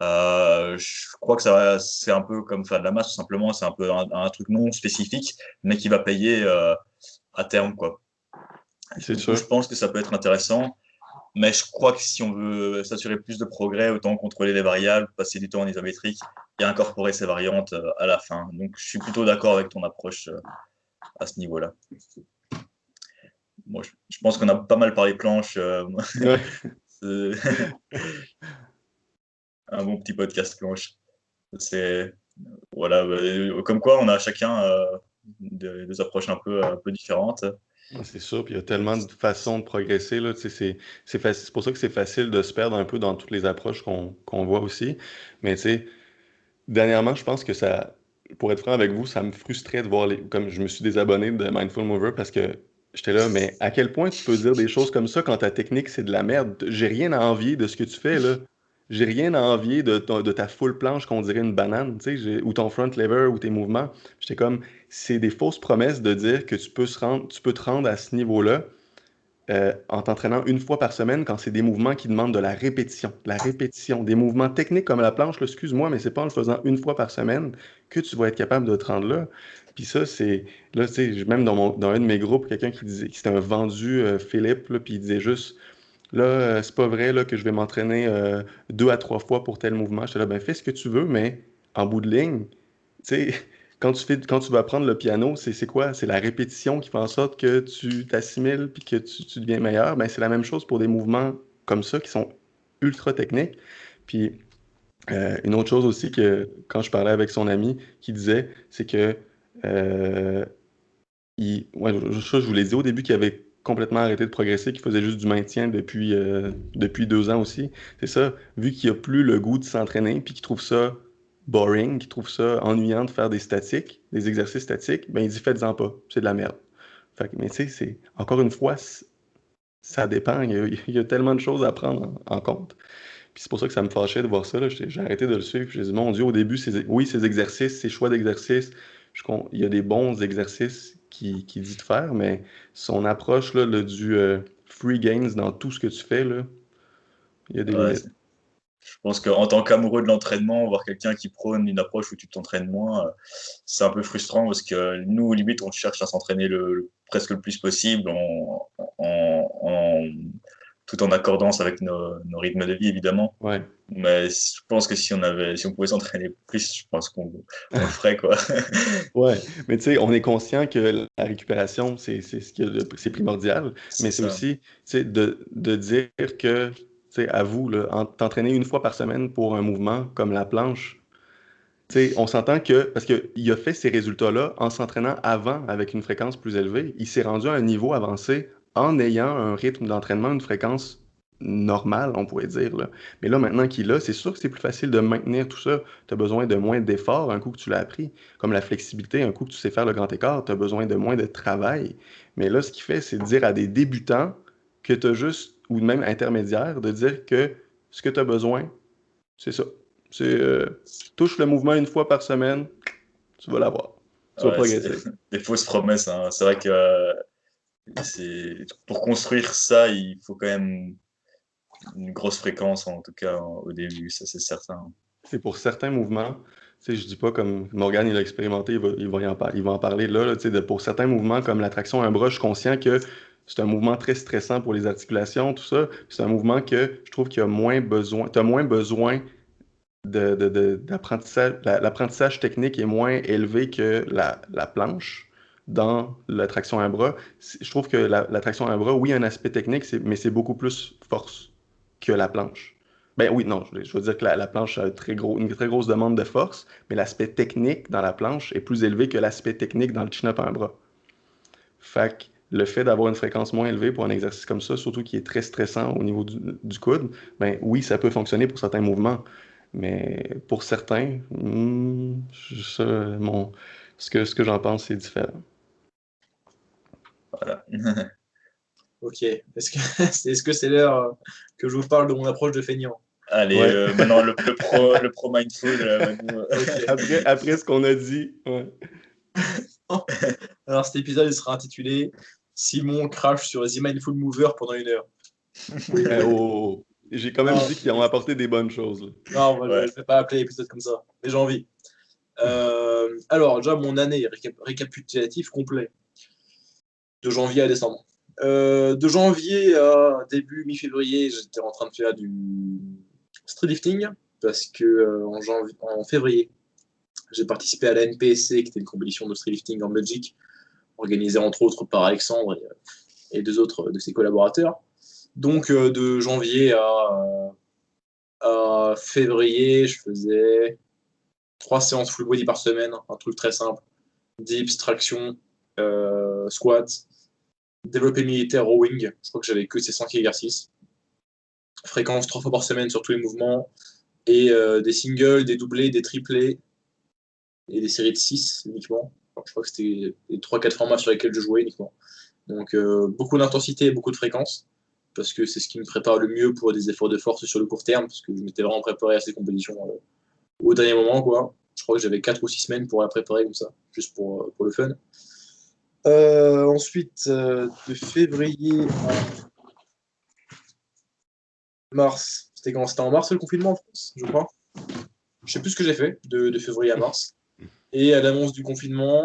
Je crois que c'est un peu comme faire de la masse, tout simplement. C'est un peu un truc non spécifique, mais qui va payer à terme, quoi. C'est Du coup, sûr. je pense que ça peut être intéressant, mais je crois que si on veut s'assurer plus de progrès, autant contrôler les variables, passer du temps en isométrique et incorporer ces variantes à la fin. Donc, je suis plutôt d'accord avec ton approche à ce niveau-là. Bon, je pense qu'on a pas mal parlé planche. Ouais. C'est un bon petit podcast planche. C'est voilà, comme quoi on a chacun des approches un peu différentes. C'est sûr, puis il y a tellement de façons de progresser, là, tu sais, c'est pour ça que c'est facile de se perdre un peu dans toutes les approches qu'on voit aussi. Mais tu sais, dernièrement, je pense que ça, pour être franc avec vous, ça me frustrait de voir comme je me suis désabonné de Mindful Mover parce que j'étais là, mais à quel point tu peux dire des choses comme ça quand ta technique c'est de la merde? J'ai rien à envier de ce que tu fais là. J'ai rien à envier de ta full planche qu'on dirait une banane, tu sais, ou ton front lever ou tes mouvements. J'étais comme, c'est des fausses promesses de dire que tu peux te rendre à ce niveau-là en t'entraînant une fois par semaine quand c'est des mouvements qui demandent de la répétition. La répétition. Des mouvements techniques comme la planche, là, excuse-moi, mais c'est pas en le faisant une fois par semaine que tu vas être capable de te rendre là. Puis ça, c'est. Là, tu sais, même dans un de mes groupes, quelqu'un qui disait, qui c'était un vendu Philippe, là, puis il disait juste. Là, c'est pas vrai là, que je vais m'entraîner 2 à 3 fois pour tel mouvement. J'étais là, ben fais ce que tu veux, mais en bout de ligne, tu sais, quand tu vas apprendre le piano, c'est quoi? C'est la répétition qui fait en sorte que tu t'assimiles puis que tu deviens meilleur. Ben, c'est la même chose pour des mouvements comme ça qui sont ultra techniques. Puis une autre chose aussi que quand je parlais avec son ami qui disait, c'est que euh, ouais, je vous l'ai dit au début qu'il avait complètement arrêté de progresser, qu'il faisait juste du maintien depuis 2 ans aussi. C'est ça, vu qu'il n'a plus le goût de s'entraîner, puis qu'il trouve ça boring, qu'il trouve ça ennuyant de faire des statiques, des exercices statiques, ben il dit faites-en pas, c'est de la merde. Fait mais tu sais, encore une fois, ça dépend, il y a tellement de choses à prendre en compte. Puis c'est pour ça que ça me fâchait de voir ça, là. J'ai arrêté de le suivre. J'ai dit, mon Dieu, au début, oui, ces exercices, ces choix d'exercices, il y a des bons exercices qui dit de faire, mais son approche là, du free gains dans tout ce que tu fais, là, il y a des Ouais, limites. je pense qu'en tant qu'amoureux de l'entraînement, voir quelqu'un qui prône une approche où tu t'entraînes moins, c'est un peu frustrant parce que nous, limite, on cherche à s'entraîner presque le plus possible tout en accordance avec nos rythmes de vie, évidemment. Ouais. Mais je pense que si on pouvait s'entraîner plus, je pense qu'on le ferait, quoi. Ouais, mais tu sais, on est conscient que la récupération, c'est ce c'est primordial, C'est mais c'est ça. aussi, tu sais, de dire que, tu sais, à vous, là, t'entraîner une fois par semaine pour un mouvement comme la planche, Tu sais, on s'entend que, parce qu'il a fait ces résultats-là en s'entraînant avant avec une fréquence plus élevée, il s'est rendu à un niveau avancé en ayant un rythme d'entraînement, une fréquence normale, on pourrait dire, là. Mais là, maintenant qu'il l'a, c'est sûr que c'est plus facile de maintenir tout ça. Tu as besoin de moins d'efforts un coup que tu l'as appris. Comme la flexibilité, un coup que tu sais faire le grand écart, tu as besoin de moins de travail. Mais là, ce qu'il fait, c'est de dire à des débutants que tu as juste, ou même intermédiaires, de dire que ce que tu as besoin, c'est ça. C'est touche le mouvement une fois par semaine, tu vas l'avoir. Tu vas Ouais, c'est progresser. des fausses promesses, hein. C'est vrai que pour construire ça, il faut quand même une grosse fréquence, en tout cas au début, ça c'est certain. C'est pour certains mouvements, tu sais, je dis pas comme Morgan il a expérimenté, il va en parler là, tu sais, pour certains mouvements comme la traction à un bras, je suis conscient que c'est un mouvement très stressant pour les articulations, tout ça. C'est un mouvement que je trouve qu'il y a moins besoin, tu as moins besoin d'apprentissage. L'apprentissage technique est moins élevé que la planche dans la traction à un bras. Je trouve que la traction à un bras, oui, un aspect technique, mais c'est beaucoup plus force que la planche. Ben oui, non, je veux dire que la planche a une très grosse demande de force, mais l'aspect technique dans la planche est plus élevé que l'aspect technique dans le chin-up à un bras. Fait que le fait d'avoir une fréquence moins élevée pour un exercice comme ça, surtout qui est très stressant au niveau du coude, ben oui, ça peut fonctionner pour certains mouvements. Mais pour certains, ça, ce que j'en pense, c'est différent. Voilà. Ok. Est-ce que c'est l'heure que je vous parle de mon approche de feignant? Allez, Ouais. maintenant le pro mindful, Manu, Ok. Après ce qu'on a dit, ouais. Alors cet épisode il sera intitulé Simon crache sur The Mindful Mover pendant 1 heure. Oh, j'ai quand même Non, dit qu'ils ont apporté des bonnes choses, là. non, moi, je ouais. ne vais pas appeler l'épisode comme ça, mais j'ai envie. Alors, déjà, mon année récapitulatif complet, de janvier à décembre. De janvier à début mi-février, j'étais en train de faire du street lifting, parce que en février, j'ai participé à la NPSC, qui était une compétition de street lifting en Belgique, organisée entre autres par Alexandre et deux autres de ses collaborateurs. Donc, de janvier à février, je faisais 3 séances full body par semaine, un truc très simple. Dips, traction, squat, développé militaire, rowing. Je crois que j'avais que ces 5 exercices. Fréquence 3 fois par semaine sur tous les mouvements. Et des singles, des doublés, des triplés et des séries de 6 uniquement. Alors, je crois que c'était les 3-4 formats sur lesquels je jouais uniquement. Donc beaucoup d'intensité et beaucoup de fréquence. Parce que c'est ce qui me prépare le mieux pour des efforts de force sur le court terme. Parce que je m'étais vraiment préparé à ces compétitions au dernier moment, quoi. Je crois que j'avais 4 ou 6 semaines pour la préparer comme ça, juste pour le fun. Ensuite, de février à mars, c'était quand? C'était en mars le confinement en France, je crois. Je sais plus ce que j'ai fait de février à mars. Et à l'annonce du confinement,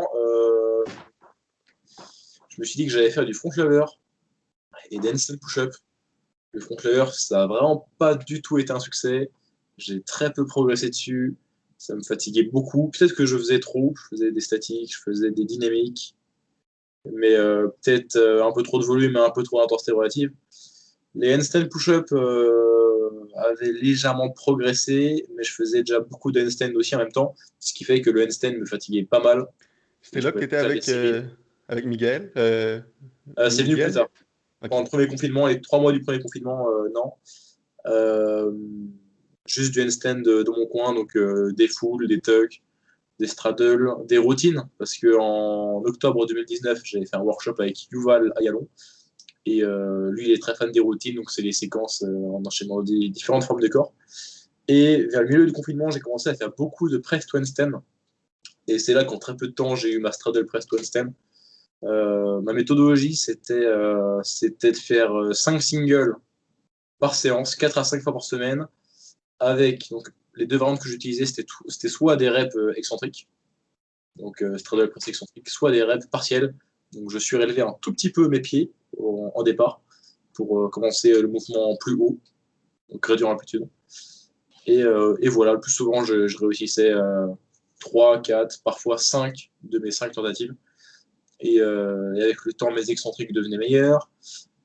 je me suis dit que j'allais faire du front lever et des handstand push-up. Le front lever, ça a vraiment pas du tout été un succès. J'ai très peu progressé dessus. Ça me fatiguait beaucoup. Peut-être que je faisais trop. Je faisais des statiques, je faisais des dynamiques. Mais peut-être un peu trop de volume et un peu trop d'intensité relative. Les handstand push-up avaient légèrement progressé, mais je faisais déjà beaucoup de handstand aussi en même temps, ce qui fait que le handstand me fatiguait pas mal. Et C'était je là que pouvais tu étais faire des séries. avec Miguel. C'est venu plus Miguel? tard. Ok. Pendant le premier confinement, les 3 mois du premier confinement, non. Euh, Juste du handstand de mon coin, donc des fulls, des tucks, des straddles, des routines, parce qu'en octobre 2019, j'avais fait un workshop avec Yuval Ayalon. Et lui, il est très fan des routines, donc c'est les séquences en enchaînant des différentes formes de corps. Et vers le milieu du confinement, j'ai commencé à faire beaucoup de press to handstand. Et c'est là qu'en très peu de temps, j'ai eu ma straddle press to handstand. Ma méthodologie, c'était de faire 5 singles par séance, 4 à 5 fois par semaine, avec donc, les deux variantes que j'utilisais, c'était soit des reps excentriques, donc straddle press excentrique, soit des reps partiels. Donc je surélevé un tout petit peu mes pieds en départ pour commencer le mouvement plus haut, donc réduire l'amplitude. Et voilà, le plus souvent, je réussissais 3, 4, parfois 5 de mes 5 tentatives. Et avec le temps, mes excentriques devenaient meilleurs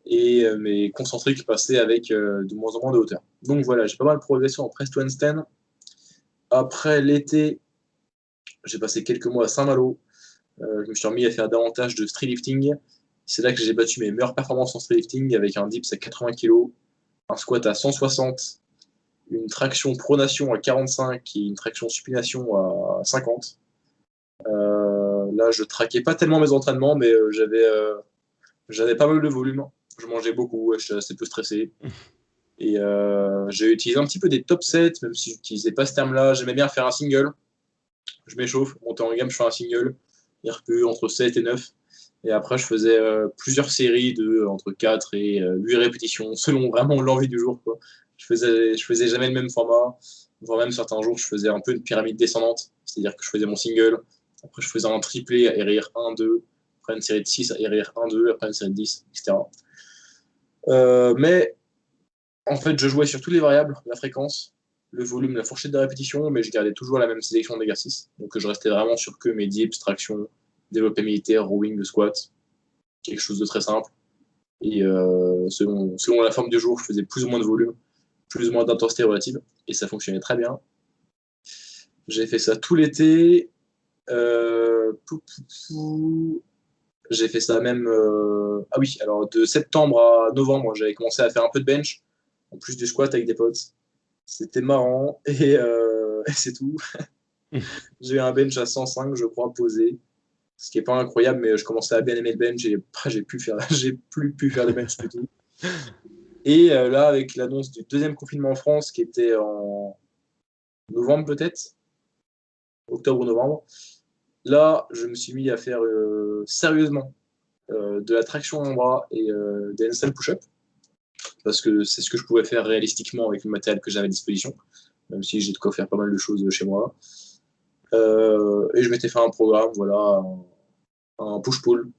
et mes concentriques passaient avec de moins en moins de hauteur. Donc voilà, j'ai pas mal progressé en press to handstand. Après l'été, J'ai passé quelques mois à Saint-Malo. Je me suis remis à faire davantage de street lifting. C'est là que j'ai battu mes meilleures performances en street lifting avec un dips à 80 kg, un squat à 160, une traction pronation à 45 et une traction supination à 50. Là, je traquais pas tellement mes entraînements, mais j'avais pas mal de volume. Je mangeais beaucoup, ouais, j'étais assez peu stressé. Et j'ai utilisé un petit peu des top sets, même si je n'utilisais pas ce terme-là. J'aimais bien faire un single. Je m'échauffe, monter en gamme, je fais un single. RPE entre 7 et 9. Et après, je faisais plusieurs séries de entre 4 et 8 répétitions, selon vraiment l'envie du jour, quoi. Je faisais jamais le même format. Voire même certains jours, je faisais un peu une pyramide descendante. C'est-à-dire que je faisais mon single. Après, je faisais un triplé à RIR 1, 2. Après, une série de 6 à RIR 1, 2. Après, une série de 10, etc. Mais en fait, je jouais sur toutes les variables, la fréquence, le volume, la fourchette de répétition, mais je gardais toujours la même sélection d'exercices. Donc, je restais vraiment sur que mes dips, traction, développé militaire, rowing, squat, quelque chose de très simple. Et selon la forme du jour, je faisais plus ou moins de volume, plus ou moins d'intensité relative, et ça fonctionnait très bien. J'ai fait ça tout l'été. J'ai fait ça même. Ah oui, alors de septembre à novembre, j'avais commencé à faire un peu de bench, en plus du squat avec des potes. C'était marrant, et c'est tout. J'ai eu un bench à 105, je crois, posé. Ce qui n'est pas incroyable, mais je commençais à bien aimer le bench et j'ai plus pu faire de bench du tout. Et là, avec l'annonce du deuxième confinement en France, qui était en novembre peut-être, octobre ou novembre, là, je me suis mis à faire sérieusement de la traction en bras et des handstand push-up, parce que c'est ce que je pouvais faire réalistiquement avec le matériel que j'avais à disposition, même si j'ai de quoi faire pas mal de choses chez moi. Et je m'étais fait un programme, voilà, un push-pull,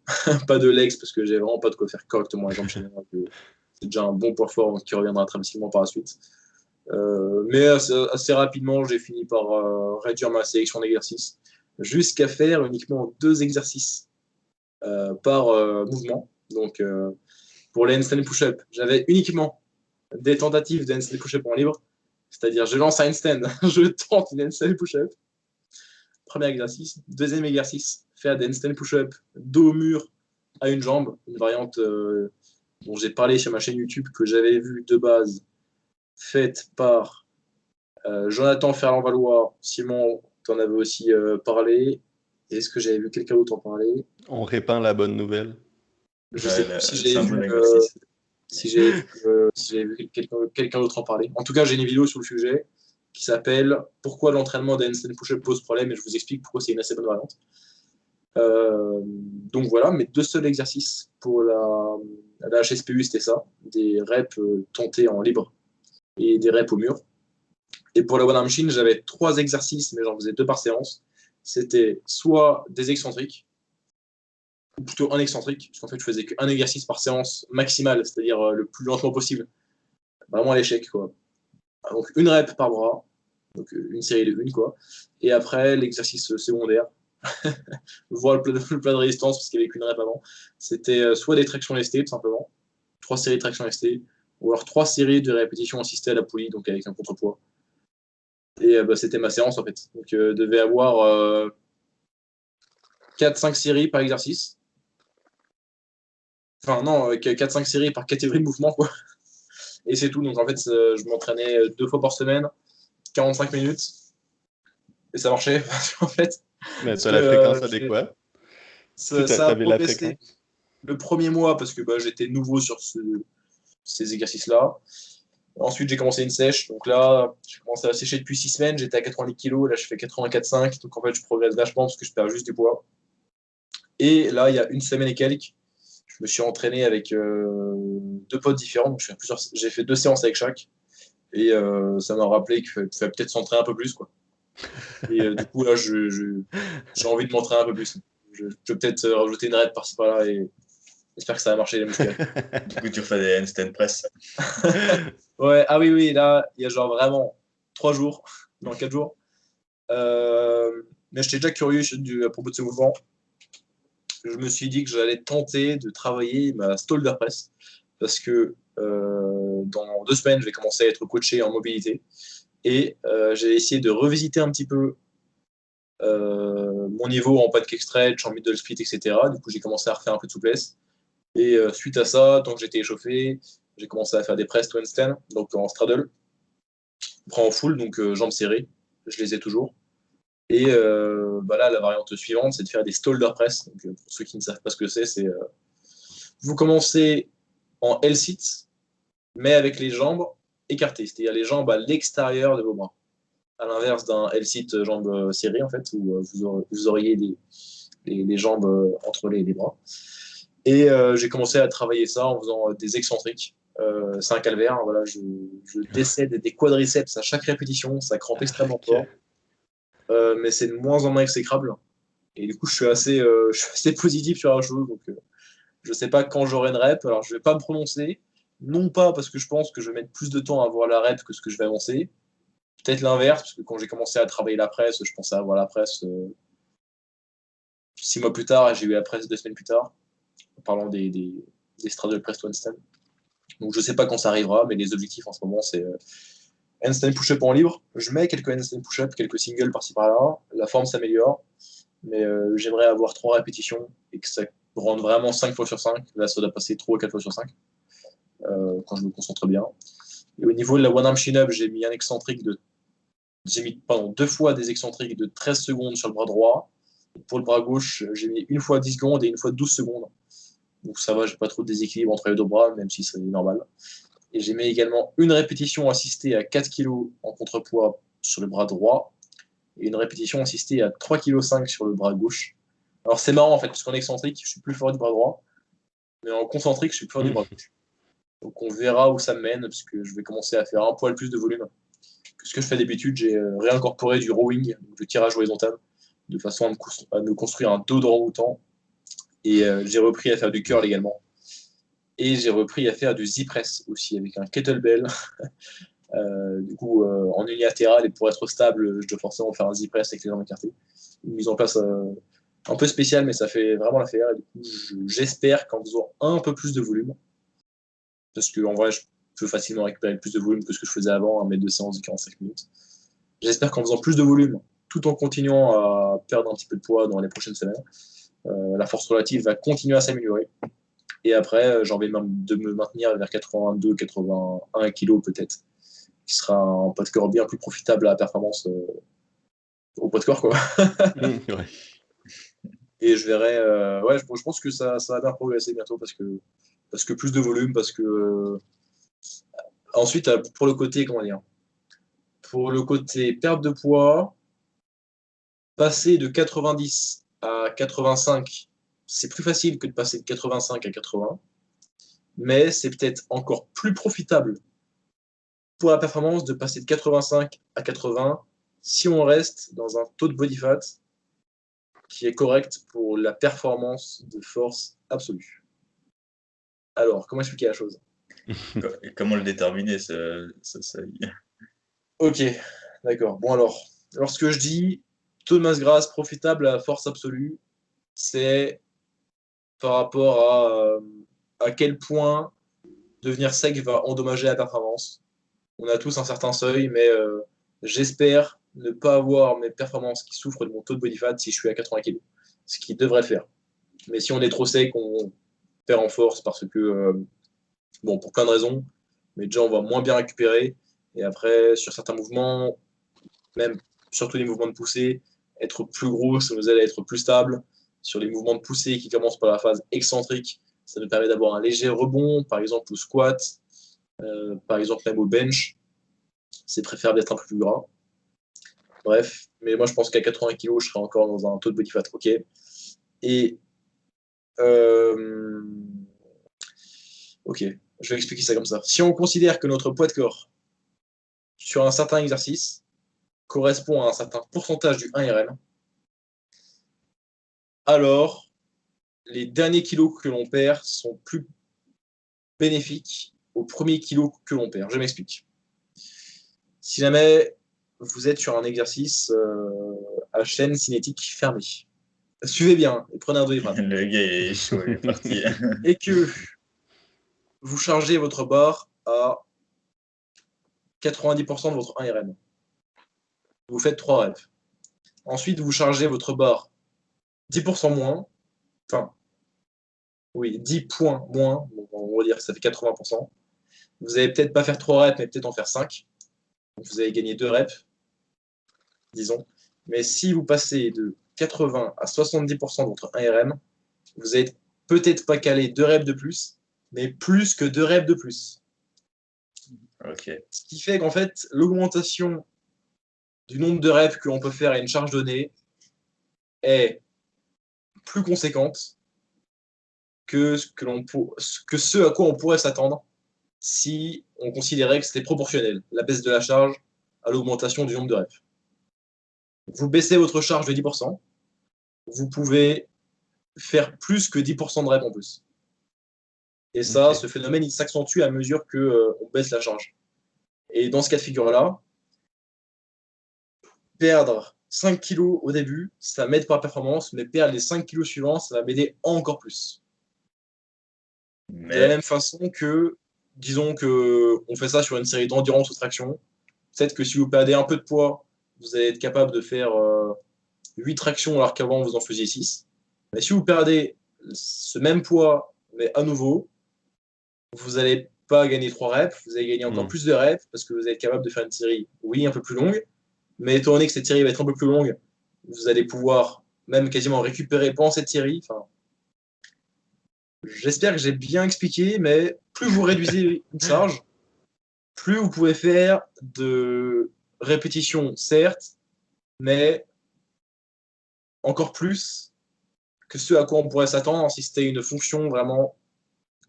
pas de legs parce que j'ai vraiment pas de quoi faire correctement les jambes chez moi. C'est déjà un bon point fort qui reviendra très facilement par la suite. Mais assez rapidement, j'ai fini par réduire ma sélection d'exercices jusqu'à faire uniquement 2 exercices par mouvement. Donc, pour les handstand push-up, j'avais uniquement des tentatives de handstand push-up en libre. C'est-à-dire, je lance un handstand, je tente une handstand push-up. Premier exercice. Deuxième exercice, faire des handstand push-up dos au mur à une jambe, une variante dont j'ai parlé sur ma chaîne YouTube que j'avais vue de base, faite par Jonathan Ferland-Valois. Simon, tu en avais aussi parlé. Est-ce que j'avais vu quelqu'un d'autre en parler? On répand la bonne nouvelle. Je sais plus c'est un bon exercice. si j'avais vu quelqu'un d'autre en parler. En tout cas, j'ai une vidéo sur le sujet qui s'appelle Pourquoi l'entraînement des handstand push-up pose problème, et je vous explique pourquoi c'est une assez bonne variante. Donc voilà, mes 2 seuls exercices pour la HSPU, c'était ça, des reps tentés en libre et des reps au mur. Et pour la One Arm Machine, j'avais 3 exercices, mais j'en faisais 2 par séance. C'était soit des excentriques, ou plutôt un excentrique, parce qu'en fait, je faisais qu'un exercice par séance maximale, c'est-à-dire le plus lentement possible. Vraiment à l'échec, quoi. Donc, une rep par bras, donc une série de une, quoi. Et après, l'exercice secondaire, voir le plat de résistance, parce qu'il n'y avait qu'une rep avant, c'était soit des tractions lestées, tout simplement, 3 séries de tractions lestées, ou alors 3 séries de répétitions assistées à la poulie, donc avec un contrepoids. Et c'était ma séance, en fait. Donc, devait avoir 4-5 séries par exercice. Enfin, non, 4-5 séries par catégorie de mouvement, quoi. Et c'est tout. Donc, en fait, je m'entraînais 2 fois par semaine, 45 minutes. Et ça marchait, en fait. Mais Parce tu as que la fréquence adéquate. Tu ça a avais la progressé fréquence. le premier mois parce que j'étais nouveau sur ces exercices-là. Ensuite, j'ai commencé une sèche. Donc là, j'ai commencé à sécher depuis 6 semaines. J'étais à 90 kg. Là, je fais 84,5. Donc en fait, je progresse vachement parce que je perds juste du poids. Et là, il y a une semaine et quelques, je me suis entraîné avec 2 potes différents. Donc j'ai fait 2 séances avec chaque. Et ça m'a rappelé qu'il fallait peut-être s'entraîner un peu plus, quoi. Et du coup, là, j'ai envie de m'entraîner un peu plus. Je peux peut-être rajouter une raid par-ci par-là et j'espère que ça va marcher les musculations. Du coup, tu refais des handstand press. Ouais, ah oui, oui, là, il y a genre vraiment 3 jours, dans 4 jours. Mais j'étais déjà curieux à propos de ce mouvement. Je me suis dit que j'allais tenter de travailler ma shoulder press parce que dans 2 semaines, je vais commencer à être coaché en mobilité et j'ai essayé de revisiter un petit peu mon niveau en pancake stretch, en middle split, etc. Du coup, j'ai commencé à refaire un peu de souplesse. Et suite à ça, tant que j'étais échauffé, j'ai commencé à faire des press to handstand, donc en straddle. Après en full, donc jambes serrées, je les ai toujours. Et là, la variante suivante, c'est de faire des shoulder press. Donc, pour ceux qui ne savent pas ce que c'est vous commencez en L-sit, mais avec les jambes écartées, c'est-à-dire les jambes à l'extérieur de vos bras. À l'inverse d'un L-sit jambes serrées, en fait, où vous auriez les jambes entre les bras. Et j'ai commencé à travailler ça en faisant des excentriques. C'est un calvaire, hein, voilà, je décède des quadriceps à chaque répétition, ça crampe extrêmement Ok. fort, mais c'est de moins en moins exécrable. Et du coup, je suis assez positif sur la chose, donc je ne sais pas quand j'aurai une rep, alors je ne vais pas me prononcer, non pas parce que je pense que je vais mettre plus de temps à avoir la rep que ce que je vais avancer, peut-être l'inverse, parce que quand j'ai commencé à travailler la presse, je pensais avoir la presse 6 mois plus tard, et j'ai eu la presse 2 semaines plus tard, en parlant des straddle press to handstand. Donc je sais pas quand ça arrivera, mais les objectifs en ce moment, c'est handstand push-up en libre. Je mets quelques handstand push-up, quelques singles par-ci par-là. La forme s'améliore, mais j'aimerais avoir 3 répétitions et que ça rentre vraiment 5 fois sur 5. Là, ça doit passer 3 ou 4 fois sur 5 quand je me concentre bien. Et au niveau de la one-arm chin-up, j'ai mis un excentrique de. J'ai mis 2 fois des excentriques de 13 secondes sur le bras droit. Et pour le bras gauche, j'ai mis une fois 10 secondes et une fois 12 secondes. Donc ça va, j'ai pas trop de déséquilibre entre les deux bras, même si c'est normal. Et j'ai mis également une répétition assistée à 4 kg en contrepoids sur le bras droit et une répétition assistée à 3,5 kg sur le bras gauche. Alors c'est marrant en fait, parce qu'en excentrique, je suis plus fort du bras droit, mais en concentrique, je suis plus fort du bras gauche. Donc on verra où ça me mène, parce que je vais commencer à faire un poil plus de volume que ce que je fais d'habitude. J'ai réincorporé du rowing, donc le tirage horizontal, de façon à me construire un dos de orang-outan. Et j'ai repris à faire du curl également. Et j'ai repris à faire du Z-press aussi, avec un kettlebell. Du coup, en unilatéral, et pour être stable, je dois forcément faire un Z-press avec les jambes écartées. Une mise en place un peu spéciale, mais ça fait vraiment l'affaire. Et du coup, j'espère qu'en faisant un peu plus de volume, parce qu'en vrai, je peux facilement récupérer plus de volume que ce que je faisais avant, un mètre de séance de 45 minutes. J'espère qu'en faisant plus de volume, tout en continuant à perdre un petit peu de poids dans les prochaines semaines, la force relative va continuer à s'améliorer. Et après, j'ai envie de me maintenir vers 82-81 kg peut-être, qui sera un poids de corps bien plus profitable à la performance au poids de corps, quoi. Ouais. Et je verrai, ouais, je pense que ça va bien progresser bientôt parce que plus de volume, parce que ensuite, pour le côté, comment dire, pour le côté perte de poids, passer de 90 à 85, c'est plus facile que de passer de 85 à 80, mais c'est peut-être encore plus profitable pour la performance de passer de 85 à 80 si on reste dans un taux de body fat qui est correct pour la performance de force absolue. Alors, comment expliquer la chose? Comment le déterminer, ce seuil? Ok, d'accord. Bon alors, lorsque je dis taux de masse grasse profitable à force absolue, c'est par rapport à quel point devenir sec va endommager la performance. On a tous un certain seuil, mais j'espère ne pas avoir mes performances qui souffrent de mon taux de body fat si je suis à 80 kg, ce qui devrait le faire. Mais si on est trop sec, on perd en force parce que, bon, pour plein de raisons, mais déjà on va moins bien récupérer. Et après, sur certains mouvements, même surtout les mouvements de poussée, être plus gros, ça nous aide à être plus stable. Sur les mouvements de poussée qui commencent par la phase excentrique, ça nous permet d'avoir un léger rebond, par exemple au squat, par exemple même au bench. C'est préférable d'être un peu plus gras. Bref, mais moi je pense qu'à 80 kg, je serai encore dans un taux de body fat ok. Et ok, je vais expliquer ça comme ça. Si on considère que notre poids de corps sur un certain exercice correspond à un certain pourcentage du 1RM, alors les derniers kilos que l'on perd sont plus bénéfiques aux premiers kilos que l'on perd. Je m'explique. Si jamais vous êtes sur un exercice à chaîne cinétique fermée, suivez bien et prenez un doliprane. Le gars est chaud, il est parti. Et que vous chargez votre barre à 90% de votre 1RM. Vous faites 3 reps. Ensuite, vous chargez votre barre 10% moins. Enfin, oui, 10 points moins. Donc, on va dire que ça fait 80%. Vous n'allez peut-être pas faire 3 reps, mais peut-être en faire 5. Donc, vous allez gagner 2 reps, disons. Mais si vous passez de 80 à 70% de votre 1RM, vous n'allez peut-être pas caler 2 reps de plus, mais plus que 2 reps de plus. Ok. Ce qui fait qu'en fait, l'augmentation du nombre de reps que l'on peut faire à une charge donnée est plus conséquente que ce à quoi on pourrait s'attendre si on considérait que c'était proportionnel, la baisse de la charge à l'augmentation du nombre de reps. Vous baissez votre charge de 10%, vous pouvez faire plus que 10% de reps en plus. Et ça, ce phénomène, il s'accentue à mesure qu'on baisse la charge. Et dans ce cas de figure-là, perdre 5 kilos au début, ça m'aide pour la performance, mais perdre les 5 kilos suivants, ça va m'aider encore plus. De la même façon que, disons qu'on fait ça sur une série d'endurance ou traction, peut-être que si vous perdez un peu de poids, vous allez être capable de faire 8 tractions alors qu'avant vous en faisiez 6. Mais si vous perdez ce même poids, mais à nouveau, vous n'allez pas gagner 3 reps, vous allez gagner encore plus de reps parce que vous allez être capable de faire une série, oui, un peu plus longue, mais étant donné que cette série va être un peu plus longue, vous allez pouvoir même quasiment récupérer pendant cette série. Enfin, j'espère que j'ai bien expliqué, mais plus vous réduisez une charge, plus vous pouvez faire de répétitions, certes, mais encore plus que ce à quoi on pourrait s'attendre si c'était une fonction vraiment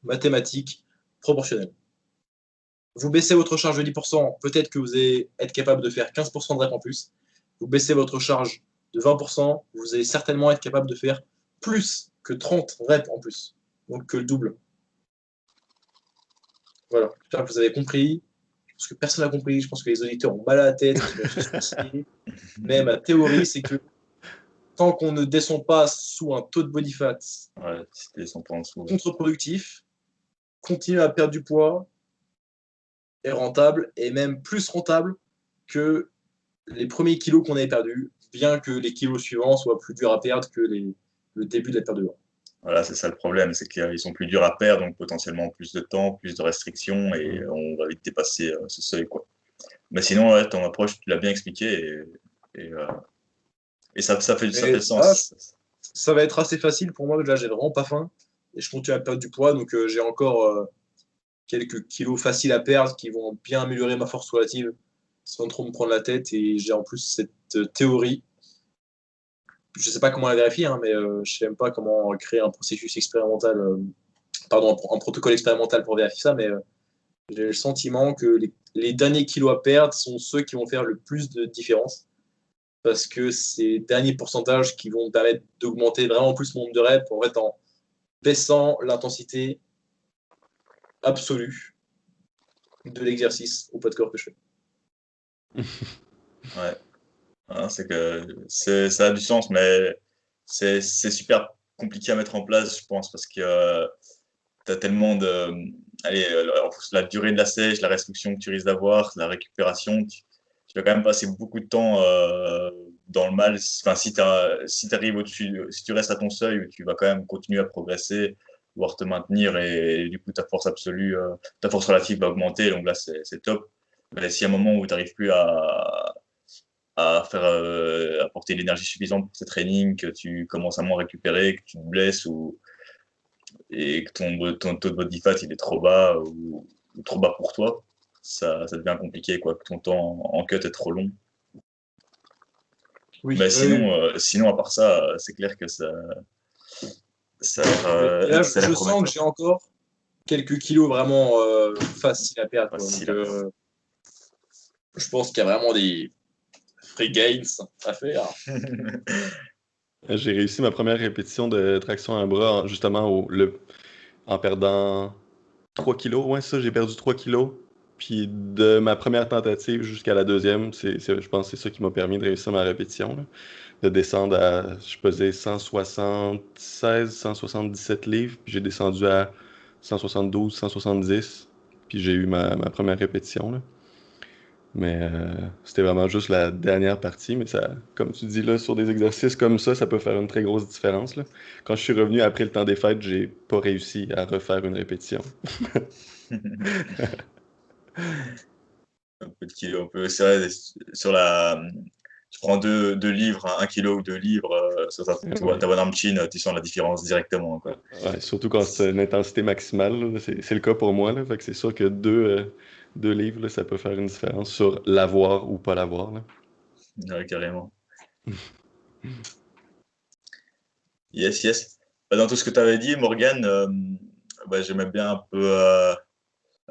mathématique proportionnelle. Vous baissez votre charge de 10%, peut-être que vous allez être capable de faire 15% de reps en plus. Vous baissez votre charge de 20%, vous allez certainement être capable de faire plus que 30 reps en plus, donc que le double. Voilà, j'espère que vous avez compris. Je pense que personne n'a compris, je pense que les auditeurs ont mal à la tête, mais ma théorie, c'est que tant qu'on ne descend pas sous un taux de body fat contre-productif, continuer à perdre du poids est rentable, et même plus rentable que les premiers kilos qu'on avait perdus, bien que les kilos suivants soient plus durs à perdre que le début de la perte de poids. Voilà, c'est ça le problème, c'est qu'ils sont plus durs à perdre, donc potentiellement plus de temps, plus de restrictions, et on va vite dépasser ce seuil, quoi. Mais sinon, ouais, ton approche, tu l'as bien expliqué, et ça fait sens. Ça va être assez facile pour moi, là j'ai vraiment pas faim, et je continue à perdre du poids, donc j'ai encore quelques kilos faciles à perdre qui vont bien améliorer ma force relative sans trop me prendre la tête, et j'ai en plus cette théorie. Je ne sais pas comment la vérifier, hein, mais je ne sais même pas comment créer un processus expérimental, un protocole expérimental pour vérifier ça, mais j'ai le sentiment que les derniers kilos à perdre sont ceux qui vont faire le plus de différence, parce que ces derniers pourcentages qui vont me permettre d'augmenter vraiment plus mon nombre de reps, en fait, en baissant l'intensité absolue de l'exercice au poids de corps que je fais. Ouais. Hein, c'est que ça a du sens, mais c'est super compliqué à mettre en place, je pense, parce que tu as tellement de. Allez, la durée de la sèche, la restriction que tu risques d'avoir, la récupération, tu vas quand même passer beaucoup de temps dans le mal. Enfin, si arrives au-dessus, si tu restes à ton seuil, tu vas quand même continuer à progresser, voire te maintenir, et du coup, ta force absolue, ta force relative va augmenter, donc là, c'est top. Mais s'il y a un moment où tu n'arrives plus à faire apporter l'énergie suffisante pour tes trainings, que tu commences à moins récupérer, que tu te blesses et que ton taux de body fat il est trop bas ou trop bas pour toi, ça devient compliqué, quoi, que ton temps en cut est trop long. Oui, mais sinon, à part ça, c'est clair que ça là, je sens que j'ai encore quelques kilos vraiment faciles à perdre. Donc, je pense qu'il y a vraiment des free gains à faire. J'ai réussi ma première répétition de traction à un bras justement en perdant 3 kilos. Ouais, ça, j'ai perdu 3 kilos. Puis de ma première tentative jusqu'à la deuxième, je pense que c'est ça qui m'a permis de réussir ma répétition, là. De descendre je pesais 176, 177 livres, puis j'ai descendu à 172, 170, puis j'ai eu ma première répétition, là. Mais c'était vraiment juste la dernière partie. Mais ça, comme tu dis, là, sur des exercices comme ça peut faire une très grosse différence, là. Quand je suis revenu après le temps des fêtes, j'ai pas réussi à refaire une répétition. Un peu de kilo, un peu, c'est vrai, sur la, tu prends deux livres, 1 kilo ou 2 livres, sur ta Ouais. bonne arme chin, tu sens la différence directement, quoi. Ouais, surtout quand c'est une intensité maximale, là, c'est le cas pour moi, là. Fait que c'est sûr que deux livres, là, ça peut faire une différence sur l'avoir ou pas l'avoir, là. Ouais, carrément. Yes, yes. Dans tout ce que tu avais dit, Morgan, j'aimais bien un peu.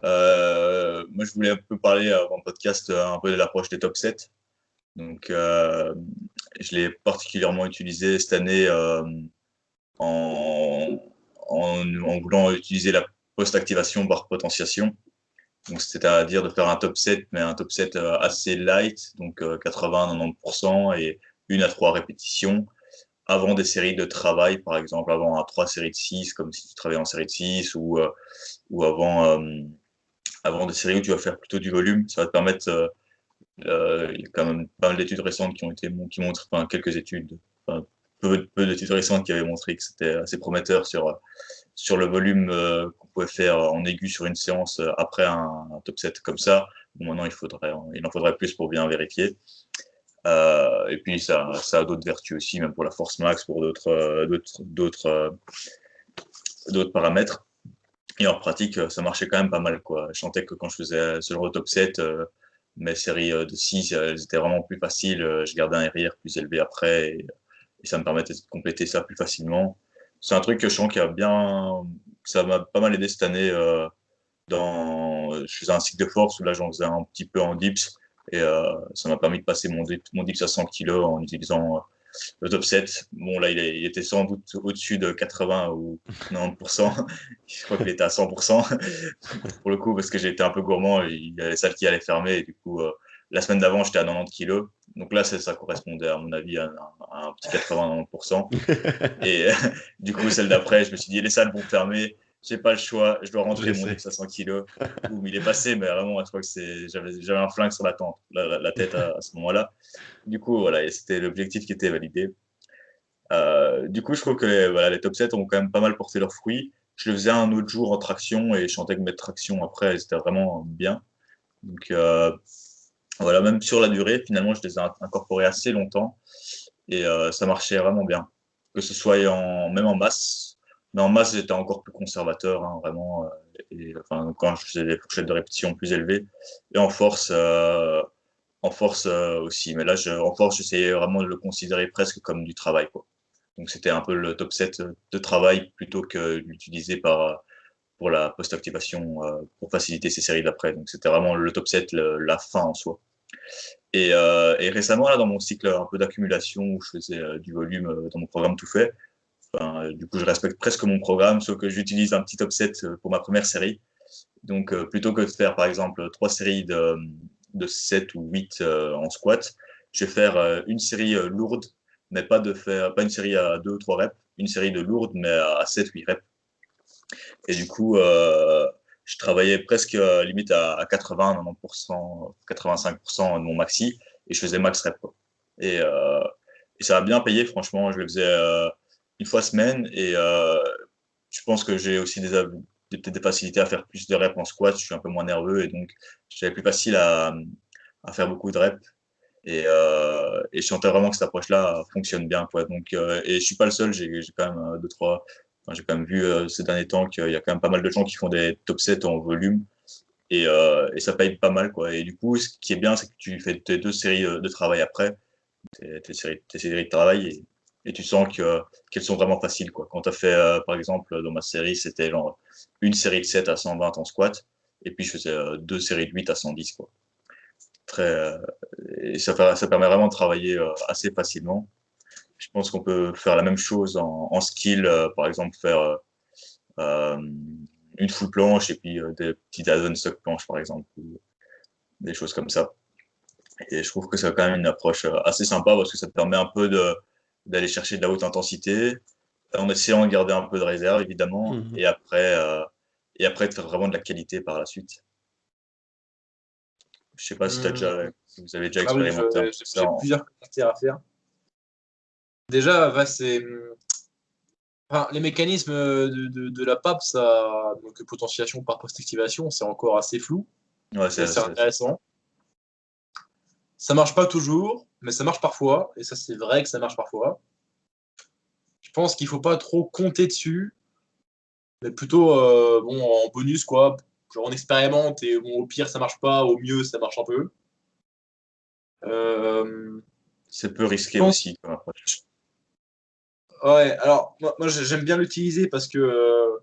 Moi, je voulais un peu parler avant le podcast un peu de l'approche des top 7. Donc, je l'ai particulièrement utilisé cette année en, en voulant utiliser la post-activation par potentiation. Donc, c'est-à-dire de faire un top 7, mais un top 7 assez light, donc 80-90%, et 1 à 3 répétitions avant des séries de travail, par exemple, avant 3 séries de 6, comme si tu travaillais en série de 6, ou avant des séries où tu vas faire plutôt du volume. Ça va te permettre, il y a quand même pas mal d'études récentes qui montrent, enfin, quelques études, enfin, peu d'études récentes qui avaient montré que c'était assez prometteur sur le volume qu'on pouvait faire en aigu sur une séance après un top 7 comme ça. Bon, maintenant, il en faudrait plus pour bien vérifier. Et puis, ça a d'autres vertus aussi, même pour la force max, pour d'autres paramètres. Et en pratique, ça marchait quand même pas mal, quoi. Je sentais que quand je faisais ce genre de top 7, mes séries de 6, elles étaient vraiment plus faciles. Je gardais un RIR plus élevé après et ça me permettait de compléter ça plus facilement. C'est un truc que je sens ça m'a pas mal aidé cette année. Je faisais un cycle de force où là, j'en faisais un petit peu en dips et ça m'a permis de passer mon dips à 100 kilos en utilisant le top 7. Bon, là, il était sans doute au-dessus de 80 ou 90%. Je crois qu'il était à 100% pour le coup, parce que j'ai été un peu gourmand. Il y avait les salles qui allaient fermer. Et du coup, la semaine d'avant, j'étais à 90 kilos. Donc là, ça correspondait, à mon avis, à un petit 80-90%. Et du coup, celle d'après, je me suis dit, les salles vont fermer. J'ai pas le choix. Je dois rentrer mon J'essaie. dips à 100 kilos. Boum, il est passé, mais vraiment, je crois que j'avais un flingue sur la tête à ce moment-là. Du coup, voilà, et c'était l'objectif qui était validé. Du coup, je trouve que voilà, les top 7 ont quand même pas mal porté leurs fruits. Je le faisais un autre jour en traction et je sentais que mes tractions après, elles étaient vraiment bien. Donc voilà, même sur la durée, finalement, je les ai incorporées assez longtemps et ça marchait vraiment bien. Que ce soit même en masse. Mais en masse, j'étais encore plus conservateur, hein, vraiment. Et, enfin, quand je faisais des fourchettes de répétition plus élevées. Et en force aussi. Mais là, en force, j'essayais vraiment de le considérer presque comme du travail, quoi. Donc c'était un peu le top 7 de travail plutôt que l'utiliser pour la post-activation pour faciliter ces séries d'après. Donc c'était vraiment le top 7, la fin en soi. Et récemment, là, dans mon cycle un peu d'accumulation où je faisais du volume dans mon programme tout fait, du coup je respecte presque mon programme, sauf que j'utilise un petit top 7 pour ma première série. Donc plutôt que de faire par exemple 3 séries de 7 ou 8 en squat, je vais faire une série lourde, mais pas une série à 2 ou 3 reps, une série de lourde, mais à 7 8 reps. Et du coup, je travaillais presque limite à 80, 90%, 85% de mon maxi, et je faisais max rep, quoi. Et, euh, et ça a bien payé, franchement. Je le faisais une fois semaine, et je pense que j'ai aussi peut-être des facilités à faire plus de reps en squat. Je suis un peu moins nerveux, et donc j'avais plus facile à faire beaucoup de reps. Et je sentais vraiment que cette approche-là fonctionne bien, quoi. Donc, et je suis pas le seul. J'ai quand même j'ai quand même vu ces derniers temps qu'il y a quand même pas mal de gens qui font des top 7 en volume et ça paye pas mal, quoi. Et du coup, ce qui est bien, c'est que tu fais tes 2 séries de travail après, tes séries de travail et tu sens qu'elles sont vraiment faciles, quoi. Quand tu as fait, par exemple, dans ma série, c'était genre une série de 7 à 120 en squat et puis je faisais 2 séries de 8 à 110, quoi. Très, et ça permet vraiment de travailler assez facilement. Je pense qu'on peut faire la même chose en skill, par exemple faire euh, une full planche et puis des petits add-on stock planche par exemple, ou des choses comme ça. Et je trouve que c'est quand même une approche assez sympa parce que ça te permet un peu d'aller chercher de la haute intensité en essayant de garder un peu de réserve évidemment Mhm. et après de faire vraiment de la qualité par la suite. Je sais pas si si vous avez déjà Ah oui, expérimenté un peu ça. j'ai plusieurs commentaires à faire. Déjà, enfin, les mécanismes de la PAP, donc potentiation par post-activation, c'est encore assez flou. Ouais, C'est intéressant. Ça marche pas toujours, mais ça marche parfois. Et ça, c'est vrai que ça marche parfois. Je pense qu'il faut pas trop compter dessus, mais plutôt bon, en bonus, quoi. Genre on expérimente et bon, au pire, ça marche pas. Au mieux, ça marche un peu. Euh, c'est peu je risqué pense. aussi comme approche. Ouais, alors moi j'aime bien l'utiliser parce que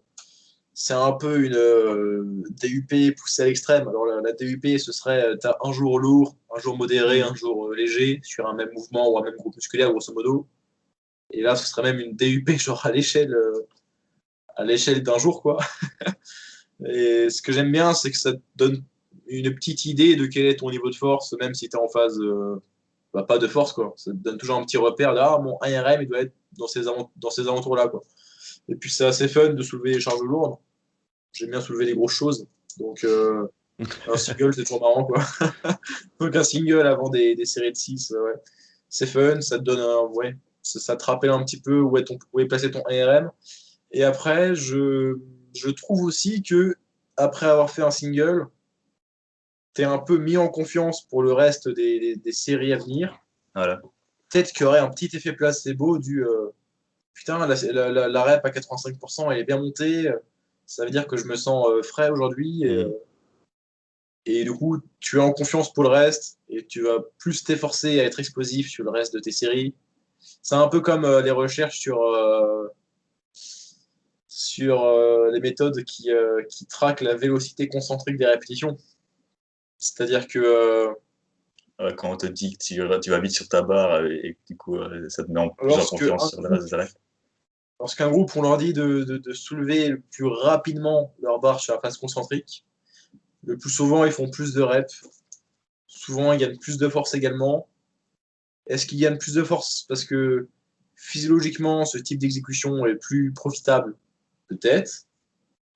c'est un peu une DUP poussée à l'extrême. Alors la DUP, ce serait, tu as un jour lourd, un jour modéré, un jour léger sur un même mouvement ou un même groupe musculaire, grosso modo. Et là, ce serait même une DUP genre à l'échelle d'un jour, quoi. Et ce que j'aime bien, c'est que ça te donne une petite idée de quel est ton niveau de force, même si tu es en phase pas de force, quoi. Ça te donne toujours un petit repère de ah, mon ARM, il doit être dans ces alentours-là, quoi. Et puis c'est assez fun de soulever les charges lourdes. J'aime bien soulever des grosses choses. Donc un single, c'est toujours marrant, quoi. Donc un single avant des séries de 6, ouais. C'est fun, ça te donne ouais, ça te rappelle un petit peu où est placé ton ARM. Et après, je trouve aussi que après avoir fait un single, tu es un peu mis en confiance pour le reste des séries à venir. Voilà. Peut-être qu'il y aurait un petit effet placebo du putain, la rep à 85%, elle est bien montée. Ça veut dire que je me sens frais aujourd'hui. Et du coup, tu es en confiance pour le reste et tu vas plus t'efforcer à être explosif sur le reste de tes séries. C'est un peu comme les recherches sur les méthodes qui traquent la vélocité concentrique des répétitions. C'est-à-dire que Quand on te dit que tu vas vite sur ta barre et que du coup, ça te met plus en lorsque confiance sur le reste des arrêts. lorsqu'un groupe, on leur dit de soulever le plus rapidement leur barre sur la phase concentrique, le plus souvent, ils font plus de reps. Souvent, ils gagnent plus de force également. Est-ce qu'ils gagnent plus de force parce que physiologiquement, ce type d'exécution est plus profitable? Peut-être.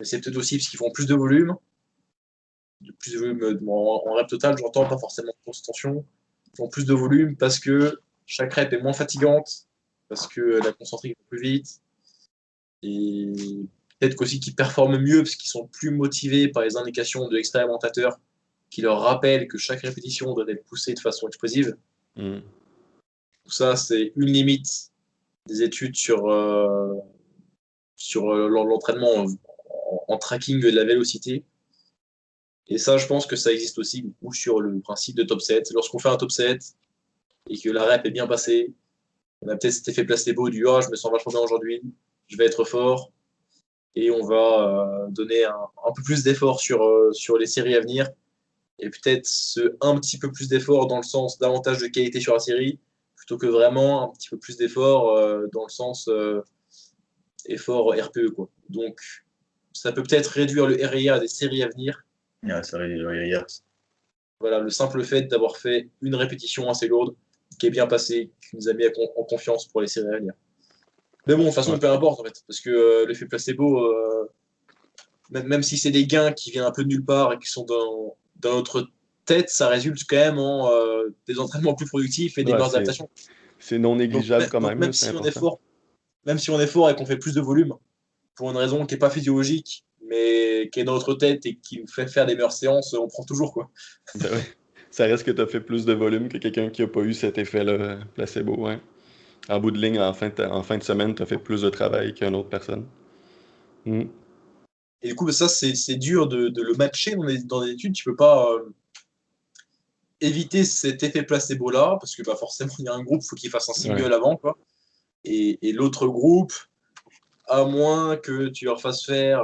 Mais c'est peut-être aussi parce qu'ils font plus de volume. Plus de volume en rep total, j'entends, pas forcément de grosse tension. Ils font plus de volume parce que chaque rep est moins fatigante, parce que la concentrique va plus vite. Et peut-être qu'aussi qu'ils performent mieux parce qu'ils sont plus motivés par les indications de l'expérimentateur qui leur rappellent que chaque répétition doit être poussée de façon explosive. Mm. Tout ça, c'est une limite des études sur l'entraînement en tracking de la vélocité. Et ça, je pense que ça existe aussi beaucoup sur le principe de top 7. Lorsqu'on fait un top 7 et que la rep est bien passée, on a peut-être cet effet placebo du ah, je me sens vachement bien aujourd'hui, je vais être fort. Et on va donner un peu plus d'effort sur les séries à venir. Et peut-être un petit peu plus d'effort dans le sens davantage de qualité sur la série, plutôt que vraiment un petit peu plus d'effort dans le sens effort RPE, quoi. Donc, ça peut peut-être réduire le RIA des séries à venir. Ouais, ça hier. Voilà, le simple fait d'avoir fait une répétition assez lourde, qui est bien passée, qui nous a mis en confiance pour les séries à venir. Mais bon, de toute façon, Ouais. peu importe, en fait, parce que l'effet placebo, même si c'est des gains qui viennent un peu de nulle part et qui sont dans notre tête, ça résulte quand même en des entraînements plus productifs et des Ouais, meilleures adaptations. c'est non Donc, négligeable quand donc même, là, c'est important. même si on est fort et qu'on fait plus de volume, pour une raison qui n'est pas physiologique, mais qui est dans notre tête et qui nous fait faire des meilleures séances, on prend toujours, quoi. Ben ouais. Ça reste que tu as fait plus de volume que quelqu'un qui n'a pas eu cet effet-là, placebo, ouais. En bout de ligne, en fin de semaine, tu as fait plus de travail qu'une autre personne. Mm. Et du coup, ça, c'est dur de le matcher dans des études. Tu peux pas éviter cet effet placebo-là, parce que bah, forcément, il y a un groupe, il faut qu'il fasse un Ouais. single avant, quoi. Et l'autre groupe, à moins que tu leur fasses faire,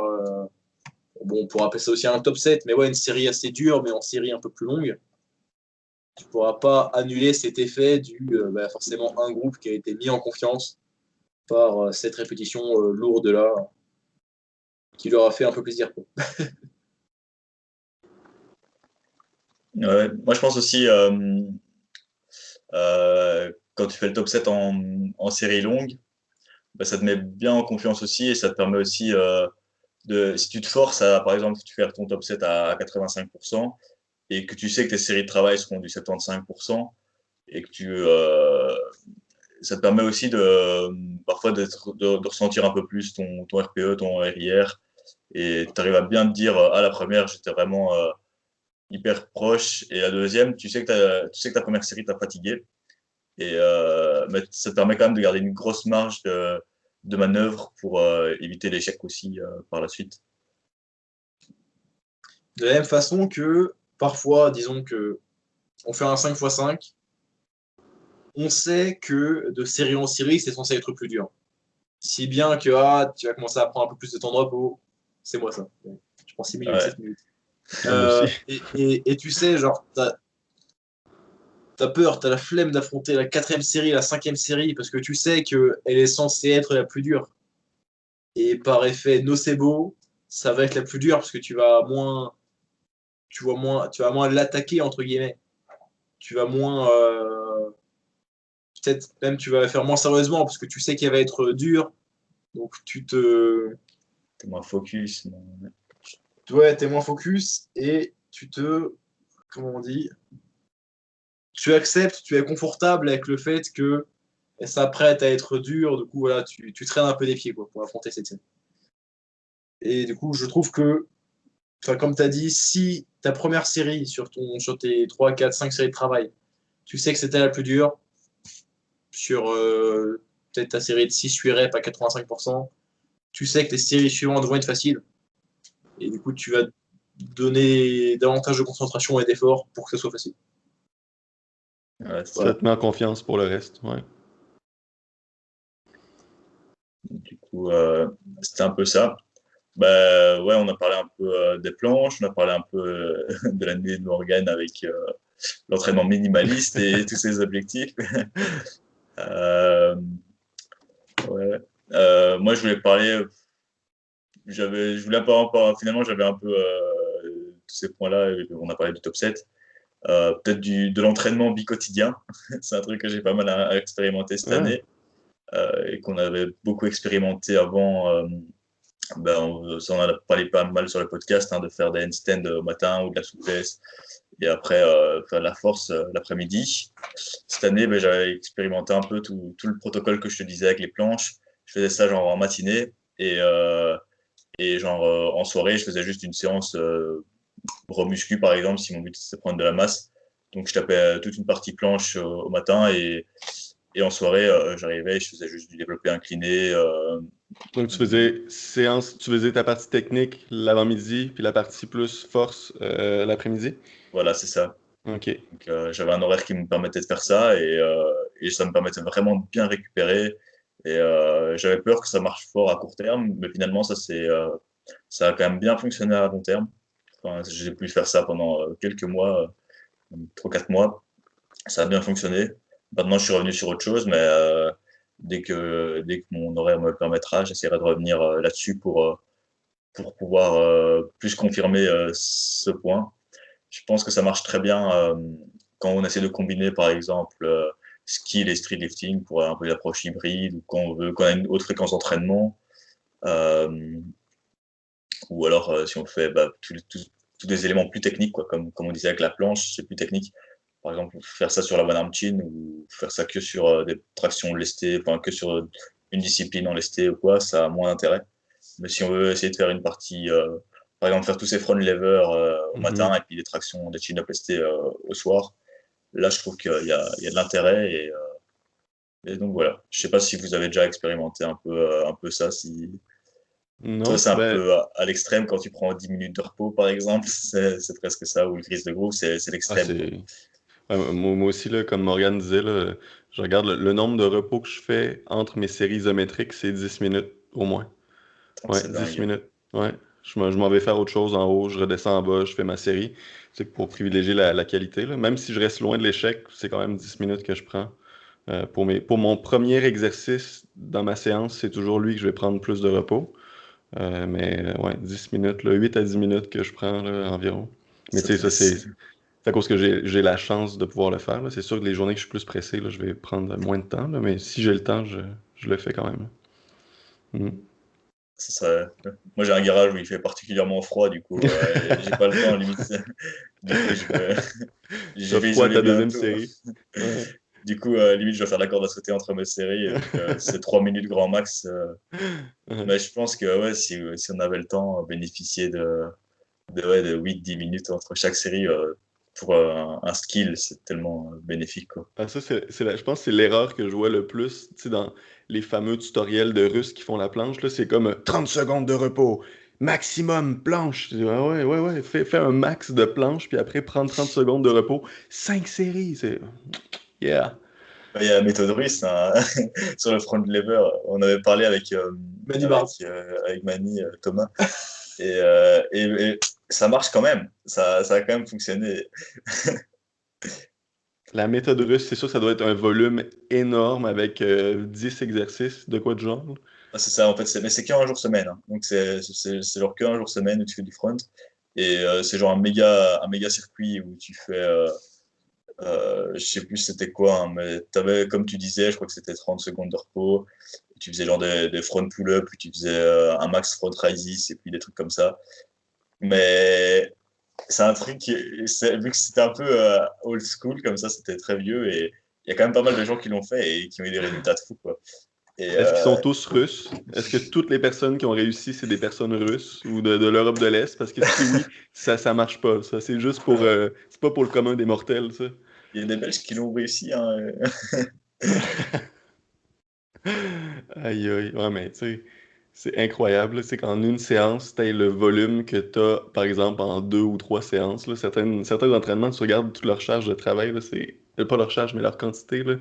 bon, on pourra appeler ça aussi un top 7, mais ouais, une série assez dure, mais en série un peu plus longue. Tu pourras pas annuler cet effet bah, forcément un groupe qui a été mis en confiance par cette répétition lourde-là, qui leur a fait un peu plaisir, quoi. Ouais, moi, je pense aussi, quand tu fais le top 7 en série longue, bah, ça te met bien en confiance aussi et ça te permet aussi si tu te forces à, par exemple, tu fais ton top 7 à 85%, et que tu sais que tes séries de travail seront du 75%, et que ça te permet aussi parfois de ressentir un peu plus ton RPE, ton RIR, et tu arrives à bien te dire, à la première, j'étais vraiment hyper proche, et la deuxième, tu sais que ta première série t'a fatigué, mais ça te permet quand même de garder une grosse marge de manœuvre pour éviter l'échec aussi par la suite. De la même façon que parfois, disons que on fait un 5x5, on sait que de série en série, c'est censé être plus dur. Si bien que tu vas commencer à prendre un peu plus de temps de repos. C'est moi ça. Je prends 6 minutes, Ouais, 7 minutes. Moi aussi. Et tu sais, genre, t'as peur, t'as la flemme d'affronter la 4e série, la 5e série, parce que tu sais qu'elle est censée être la plus dure. Et par effet nocebo, ça va être la plus dure parce que tu vas moins l'attaquer entre guillemets. Tu vas moins, peut-être même tu vas la faire moins sérieusement parce que tu sais qu'elle va être dure. Donc t'es moins focus. ouais, t'es moins focus et comment on dit, tu acceptes, tu es confortable avec le fait que elle s'apprête à être dure. Du coup, voilà, tu traînes un peu des pieds quoi, pour affronter cette scène. Et du coup, je trouve que, enfin, comme tu as dit, si ta première série sur tes 3, 4, 5 séries de travail, tu sais que c'était la plus dure, sur peut-être ta série de 6-8 reps à 85%, tu sais que les séries suivantes vont être faciles. Et du coup, tu vas donner davantage de concentration et d'effort pour que ce soit facile. Ouais, c'est Ça ça. te met en confiance pour le reste. Ouais. Du coup, c'était un peu ça. Bah, ouais, on a parlé un peu des planches, on a parlé un peu de la nuit de Morgan avec l'entraînement minimaliste et tous ses objectifs. Euh, ouais. Moi, je voulais parler, je voulais pas, finalement, j'avais un peu tous ces points-là, on a parlé du top 7. Peut-être de l'entraînement bi-quotidien. C'est un truc que j'ai pas mal à expérimenter cette Ah, année et qu'on avait beaucoup expérimenté avant. Ça en a parlé pas mal sur le podcast, hein, de faire des handstands au matin ou de la souplesse et après faire de la force l'après-midi. Cette année, j'avais expérimenté un peu tout le protocole que je te disais avec les planches. Je faisais ça genre en matinée et genre en soirée, je faisais juste une séance remuscu par exemple si mon but c'était de prendre de la masse. Donc je tapais toute une partie planche au matin et en soirée, j'arrivais, je faisais juste du développé incliné. donc tu faisais ta partie technique l'avant-midi, puis la partie plus force l'après-midi? Voilà, c'est ça. OK. Donc, j'avais un horaire qui me permettait de faire ça et ça me permettait vraiment de bien récupérer. Et j'avais peur que ça marche fort à court terme, mais finalement, ça a quand même bien fonctionné à long terme. Enfin, j'ai pu faire ça pendant quelques mois, 3-4 mois. Ça a bien fonctionné. Maintenant, je suis revenu sur autre chose, mais dès que mon horaire me le permettra, j'essaierai de revenir là-dessus pour pouvoir plus confirmer ce point. Je pense que ça marche très bien quand on essaie de combiner, par exemple, skill et street lifting pour un peu l'approche hybride, ou quand on a une haute fréquence d'entraînement, euh, ou alors si on fait tous des éléments plus techniques, quoi, comme on disait avec la planche, c'est plus technique. Par exemple, faire ça sur la one arm chin ou faire ça que sur des tractions lestées, enfin que sur une discipline en lesté ou quoi, ça a moins d'intérêt. Mais si on veut essayer de faire une partie, par exemple faire tous ces front levers au matin Mhm. et puis des tractions, des chin-up lestés au soir, là je trouve qu'il y a de l'intérêt et donc voilà. Je sais pas si vous avez déjà expérimenté un peu ça, si toi Non, c'est un ben, peu à l'extrême quand tu prends 10 minutes de repos par exemple, c'est presque ça, ou le grise de groove, c'est l'extrême, quoi. c'est. Moi aussi, là, comme Morgane disait, là, je regarde le nombre de repos que je fais entre mes séries isométriques, c'est 10 minutes au moins. Putain, Ouais, c'est 10 dingue. minutes. Ouais. Je m'en vais faire autre chose en haut, je redescends en bas, je fais ma série. C'est pour privilégier la qualité, là. Même si je reste loin de l'échec, c'est quand même 10 minutes que je prends. Pour mon premier exercice dans ma séance, c'est toujours lui que je vais prendre plus de repos. Ouais, 10 minutes, là, 8 à 10 minutes que je prends là, environ. Mais tu Ça sais, te ça, c'est laisse. c'est à cause que j'ai la chance de pouvoir le faire, là. C'est sûr que les journées que je suis plus pressé, là, je vais prendre moins de temps, là, mais si j'ai le temps, je le fais quand même, là. Mhm. Ça serait- Moi, j'ai un garage où il fait particulièrement froid, du coup, j'ai pas le temps, limite. Du coup, je T'as vais froid à isoler ta deuxième bientôt. série. Ouais. Du coup, limite, je dois faire la corde à sauter entre mes séries, vu que c'est 3 minutes grand max. Ouais. Mais je pense que ouais, si on avait le temps, bénéficier de 8-10 minutes entre chaque série pour un skill, c'est tellement bénéfique, quoi. Ah, ça, je pense que c'est l'erreur que je vois le plus, tu sais, dans les fameux tutoriels de Russes qui font la planche, là, c'est comme 30 secondes de repos, maximum planche. Je dis, ah ouais, ouais, ouais, fais un max de planche, puis après, prendre 30 secondes de repos. 5 séries, c'est... Yeah. Il y a la méthode russe hein, sur le front lever. On avait parlé Manu Barbe. avec Mani, Thomas, et ça marche quand même. Ça a quand même fonctionné. La méthode russe, c'est sûr que ça doit être un volume énorme avec 10 exercices, de quoi de genre? Là? Ah, c'est ça, en fait, mais c'est qu'un jour semaine. Hein. Donc, c'est genre qu'un jour semaine où tu fais du front. Et c'est genre un méga circuit où tu fais, je sais plus c'était quoi, hein, mais t'avais, comme tu disais, je crois que c'était 30 secondes de repos. Tu faisais genre des front pull-up, puis tu faisais un max front raises et puis des trucs comme ça. Mais c'est un truc vu que c'était un peu old school comme ça, c'était très vieux et il y a quand même pas mal de gens qui l'ont fait et qui ont eu des résultats de fou, quoi. Et Est-ce qu'ils sont tous russes? Est-ce que toutes les personnes qui ont réussi, c'est des personnes russes ou de l'Europe de l'Est? Parce que si oui, ça marche pas. Ça, c'est juste pour... c'est pas pour le commun des mortels, ça. il y a des Belges qui l'ont réussi, hein. Aïe, aïe. Ouais, mais tu sais, c'est incroyable. C'est qu'en une séance, t'as le volume que t'as, par exemple, en 2 ou 3 séances. Là. Certains entraînements, tu regardes toute leur charge de travail, là, c'est... Pas leur charge, mais leur quantité, là.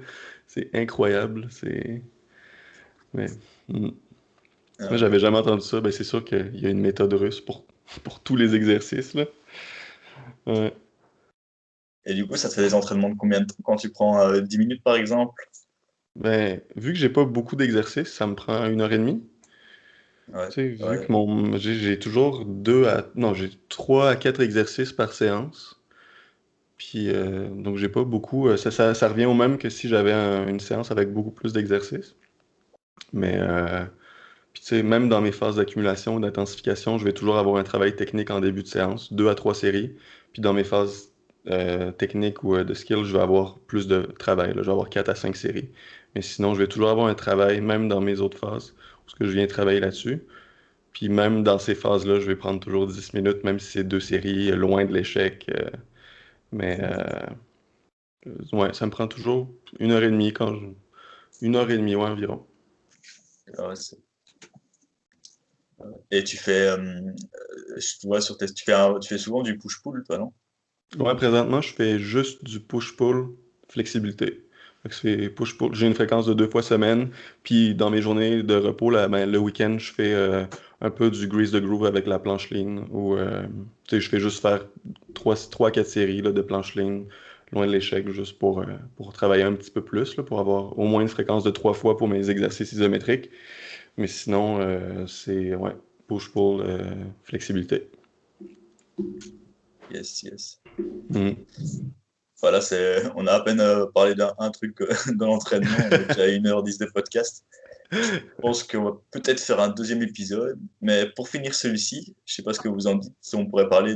C'est incroyable. C'est... Mais... mm. Moi, Euh, j'avais jamais entendu ça. Ben, c'est sûr qu'il y a une méthode russe pour tous les exercices, là. Ouais. Et du coup, ça te fait des entraînements de combien de temps quand tu prends 10 minutes par exemple? Ben, vu que j'ai pas beaucoup d'exercices, ça me prend 1 heure et demie. Ouais, Tu sais, vu que ouais. j'ai toujours 2 à... Non, j'ai 3 à 4 exercices par séance. Puis, donc, j'ai pas beaucoup. Ça revient au même que si j'avais une séance avec beaucoup plus d'exercices. Mais, puis, tu sais, même dans mes phases d'accumulation ou d'intensification, je vais toujours avoir un travail technique en début de séance, 2 à 3 séries. Puis, dans mes phases techniques ou de skill, je vais avoir plus de travail. Là. Je vais avoir 4 à 5 séries. Mais sinon, je vais toujours avoir un travail, même dans mes autres phases, parce que je viens travailler là-dessus. Puis, même dans ces phases-là, je vais prendre toujours 10 minutes, même si c'est 2 séries, loin de l'échec. Mais, ouais, ça me prend toujours 1 heure et demie 1 heure et demie, ouais, environ. Ouais, et tu fais, je vois tu fais souvent du push-pull, toi, non? Ouais, présentement, je fais juste du push-pull flexibilité. Fait que c'est push-pull. J'ai une fréquence de 2 fois semaine. Puis dans mes journées de repos, là, ben, le week-end, je fais un peu du grease de groove avec la planche ligne. Ou tu sais, je fais juste faire 3 à 4 séries là, de planche ligne, loin de l'échec, juste pour travailler un petit peu plus, là, pour avoir au moins une fréquence de 3 fois pour mes exercices isométriques. Mais sinon, c'est ouais, push-pull flexibilité. Yes, yes. Mhm. Voilà, on a à peine parlé d'un truc dans l'entraînement, on est déjà à 1h10 de podcast. Je pense qu'on va peut-être faire un deuxième épisode, mais pour finir celui-ci, je sais pas ce que vous en dites, si on pourrait parler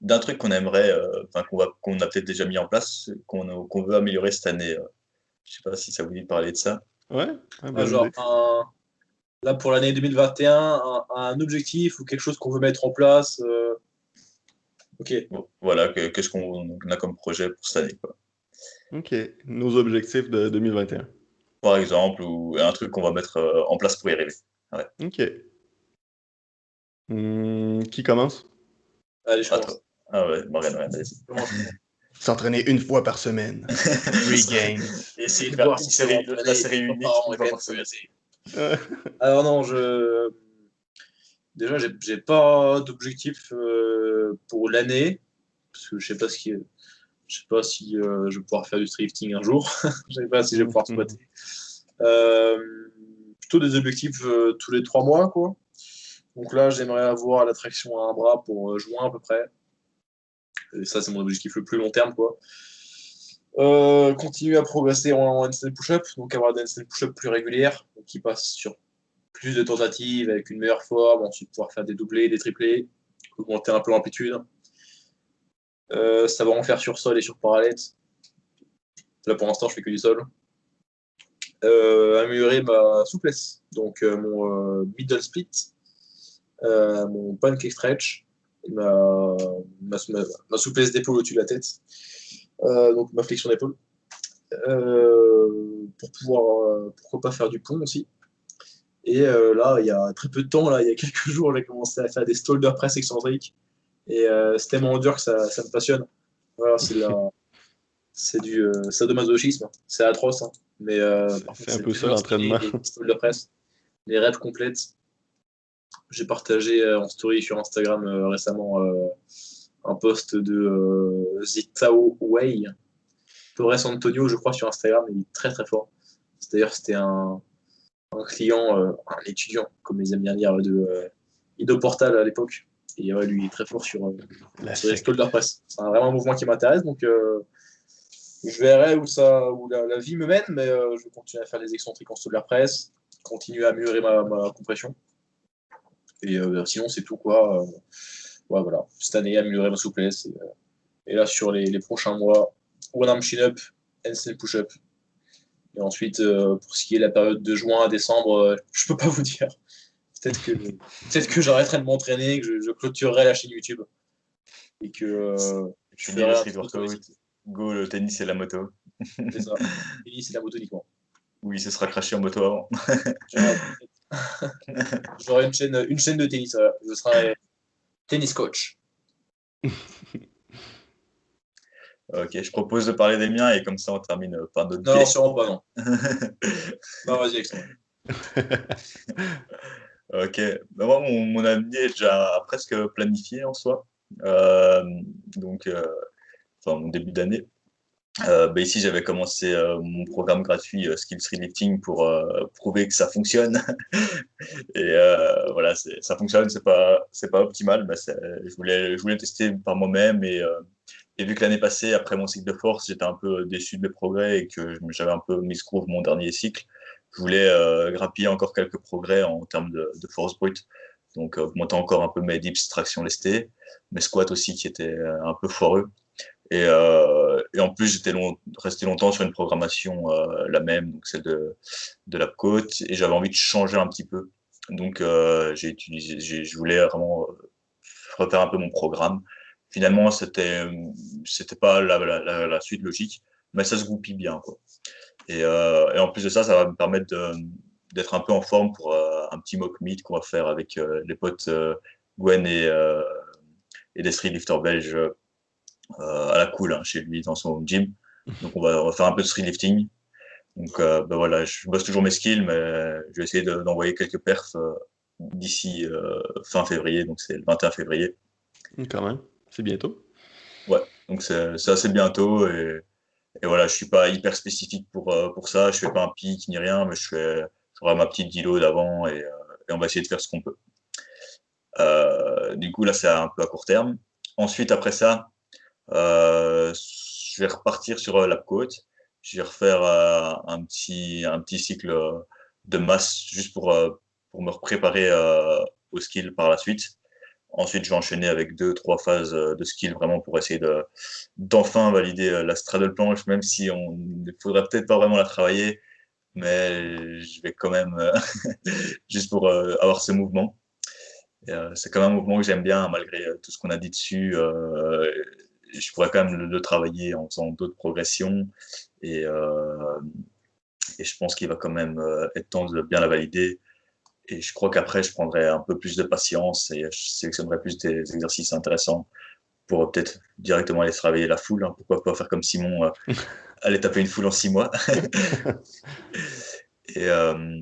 d'un truc qu'on aimerait, enfin qu'on a peut-être déjà mis en place, qu'on veut améliorer cette année. Je sais pas si ça vous dit de parler de ça. Ouais, ouais, Ah, bonne idée. genre, là, pour l'année 2021, un objectif ou quelque chose qu'on veut mettre en place. Ok. Bon, voilà, qu'est-ce qu'on a comme projet pour cette année, quoi. OK. Nos objectifs de 2021. Par exemple, ou un truc qu'on va mettre en place pour y arriver. Ouais, OK. Qui commence? Allez, je à toi. commence. Ah ouais, Morgan, ouais, vas-y. Je commence. S'entraîner 1 fois par semaine. 3 games. Essayer de De faire voir si c'est la entraîné série une fois unique par an une est fois quand même par peu semaine. assez. Alors non, déjà, j'ai pas d'objectif pour l'année, parce que je sais pas si je vais pouvoir faire du drifting un jour. Je sais pas si je vais pouvoir squatter. Plutôt des objectifs tous les 3 mois, quoi. Donc là, j'aimerais avoir la traction à un bras pour juin à peu près. Et ça, c'est mon objectif le plus long terme, quoi. Continuer à progresser en handstand push-up, donc avoir des handstand push-up plus régulières, donc qui passent sur plus de tentatives avec une meilleure forme, ensuite pouvoir faire des doublés, des triplés, augmenter un peu l'amplitude. Savoir en faire sur sol et sur parallèle. Là, pour l'instant, je fais que du sol. Améliorer ma souplesse, donc mon middle split, mon pancake stretch, ma souplesse d'épaule au-dessus de la tête, donc ma flexion d'épaule. Pour pouvoir, pourquoi pas faire du pont aussi. Et là, il y a très peu de temps, là, il y a quelques jours, j'ai commencé à faire des shoulder press excentriques. Et c'est tellement dur que ça me passionne. Voilà, c'est du sadomasochisme. C'est atroce, hein. Mais par contre, C'est un c'est peu ça tellement stylé, l'entraînement. les shoulder press, les reps complètes. J'ai partagé en story sur Instagram récemment un post de Zitao Wei, Torres Antonio, je crois, sur Instagram. Il est très très fort. D'ailleurs, c'était un client, un étudiant, comme ils aiment bien dire, de Ido-Portal à l'époque. Et ouais, lui, il est très fort sur La les secte. shoulder press. C'est vraiment un mouvement qui m'intéresse, donc je verrai où la vie me mène, mais je vais continuer à faire des excentriques en shoulder press, continuer à améliorer ma compression. Et sinon, c'est tout, quoi. Ouais, voilà. Cette année, améliorer ma souplesse. Et là, sur les prochains mois, one arm chin-up, handstand push-up. Et ensuite, pour ce qui est la période de juin à décembre, je peux pas vous dire. Peut-être que j'arrêterai de m'entraîner, que je clôturerai la chaîne YouTube et que je Fini le ferai un street petit auto. workout, go le tennis et la moto. C'est ça. Fini, c'est la moto uniquement. Oui, ce sera craché en moto avant. J'aurai une chaîne de tennis. Voilà. Je serai tennis coach. Ok, je propose de parler des miens et comme ça on termine par notre Non, biais. sûrement pas, non. Non, vas-y, Alexandre. Ok, bah, moi mon avenir est déjà presque planifié en soi. Euh, donc, enfin mon début d'année. Bah, ici, j'avais commencé mon programme gratuit Skills Relifting pour prouver que ça fonctionne. Et voilà, ça fonctionne, c'est pas optimal. Bah, je voulais tester par moi-même et vu que l'année passée, après mon cycle de force, j'étais un peu déçu de mes progrès et que j'avais un peu mis groove mon dernier cycle, je voulais grappiller encore quelques progrès en termes de force brute. Donc, augmenter encore un peu mes dips, traction lestée, mes squats aussi qui étaient un peu foireux. Et en plus, resté longtemps sur une programmation la même, donc celle de la côte, et j'avais envie de changer un petit peu. Donc, je voulais vraiment refaire un peu mon programme. Finalement, c'était pas la suite logique, mais ça se goupille bien, quoi. Et en plus de ça, ça va me permettre d'être un peu en forme pour un petit mock meet qu'on va faire avec les potes Gwen et des streetlifters belges à la cool, hein, chez lui dans son home gym. Donc on va faire un peu de street lifting. Donc ben voilà, je bosse toujours mes skills, mais je vais essayer d'envoyer quelques perfs d'ici fin février, donc c'est le 21 février. Quand même, c'est bientôt. Ouais, donc c'est assez bientôt et voilà, je suis pas hyper spécifique pour ça, je fais pas un pic ni rien, mais j'aurai ma petite deload d'avant et on va essayer de faire ce qu'on peut. Du coup là c'est un peu à court terme. Ensuite après ça, je vais repartir sur la côte. Je vais refaire un petit cycle de masse juste pour me préparer au skill par la suite. Ensuite, je vais enchaîner avec 2, 3 phases de skill vraiment pour essayer d'enfin valider la straddle planche, même si on ne faudrait peut-être pas vraiment la travailler, mais je vais quand même juste pour avoir ce mouvement. C'est quand même un mouvement que j'aime bien malgré tout ce qu'on a dit dessus. Je pourrais quand même le travailler en faisant d'autres progressions et, euh, et je pense qu'il va quand même être temps de bien la valider. Et je crois qu'après, je prendrai un peu plus de patience et je sélectionnerai plus des exercices intéressants pour peut-être directement aller travailler la foule, hein. Pourquoi pas faire comme Simon, aller taper une foule en 6 mois. et, euh,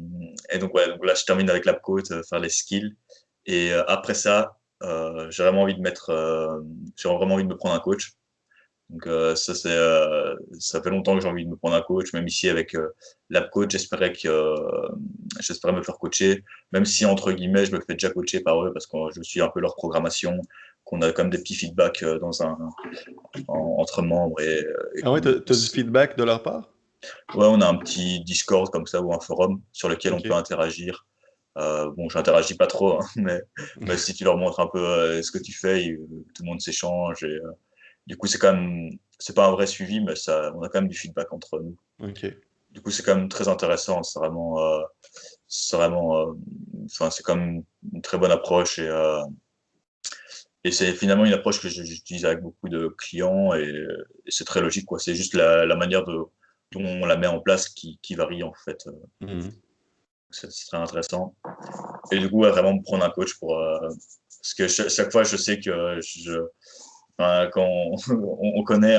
et donc, ouais, donc là, je termine avec la côte, faire les skills. Et après ça, j'ai vraiment envie de me prendre un coach. Donc ça fait longtemps que j'ai envie de me prendre un coach, même ici avec l'app coach, j'espérais me faire coacher, même si entre guillemets je me fais déjà coacher par eux parce que je suis un peu leur programmation, qu'on a quand même des petits feedbacks entre membres et Ah ouais, t'as du feedback de leur part? ouais, on a un petit Discord comme ça ou un forum sur lequel on peut Ok. interagir. Bon, j'interagis pas trop, hein, mais si tu leur montres un peu ce que tu fais, tout le monde s'échange. Et du coup, c'est pas un vrai suivi, mais on a quand même du feedback entre nous. OK. Du coup, c'est quand même très intéressant. C'est vraiment, enfin, c'est quand même une très bonne approche et c'est finalement une approche que j'utilise avec beaucoup de clients et c'est très logique, quoi. C'est juste la manière dont on la met en place qui varie, en fait. Mhm. C'est très intéressant. Et du coup, ouais, vraiment me prendre un coach parce que chaque fois, je sais que enfin, quand on connaît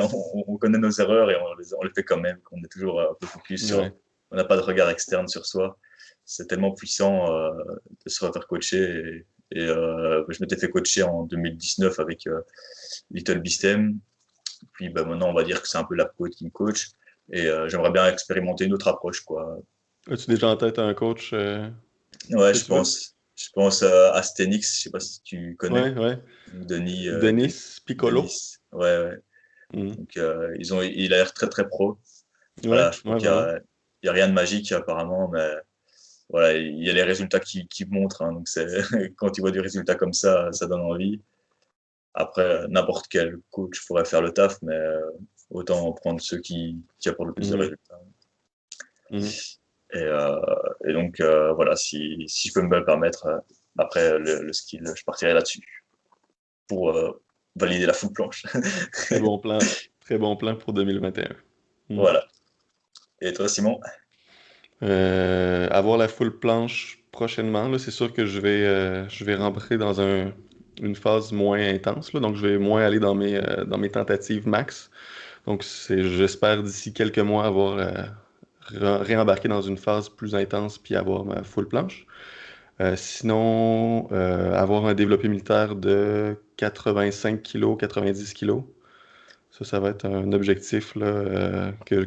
nos erreurs et on les fait quand même, qu'on est toujours un peu focus Ouais. on n'a pas de regard externe sur soi. C'est tellement puissant de se refaire coacher. Je m'étais fait coacher en 2019 avec Little Beastem. Puis bah, maintenant, on va dire que c'est un peu la coach qui me coach. Et j'aimerais bien expérimenter une autre approche, quoi. As-tu déjà en tête un coach Ouais, que tu veux? je pense à Stenix, je sais pas si tu connais, Ouais, ouais. ou Denis, Denis Piccolo. Denis. Ouais, ouais. Mhm. Donc, il a l'air très très pro. Ouais, Voilà, je crois ouais, vraiment. il y a rien de magique apparemment, mais voilà, il y a les résultats qui montrent. Hein, donc, quand tu vois du résultat comme ça donne envie. Après, n'importe quel coach pourrait faire le taf, mais autant prendre ceux qui apportent le plus de Mhm. résultats. Mhm. Et, euh, et donc, voilà, si je peux me le permettre, après le skill, je partirai là-dessus pour valider la full planche. Très bon plan. Très bon plan pour 2021. Mhm. Voilà. Et toi, Simon? Avoir la full planche prochainement, là, c'est sûr que je vais rentrer dans une phase moins intense, là, donc je vais moins aller dans mes tentatives max. Donc j'espère d'ici quelques mois avoir réembarqué dans une phase plus intense puis avoir ma full planche. Sinon, avoir un développé militaire de 85 kilos, 90 kilos. Ça va être un objectif là, que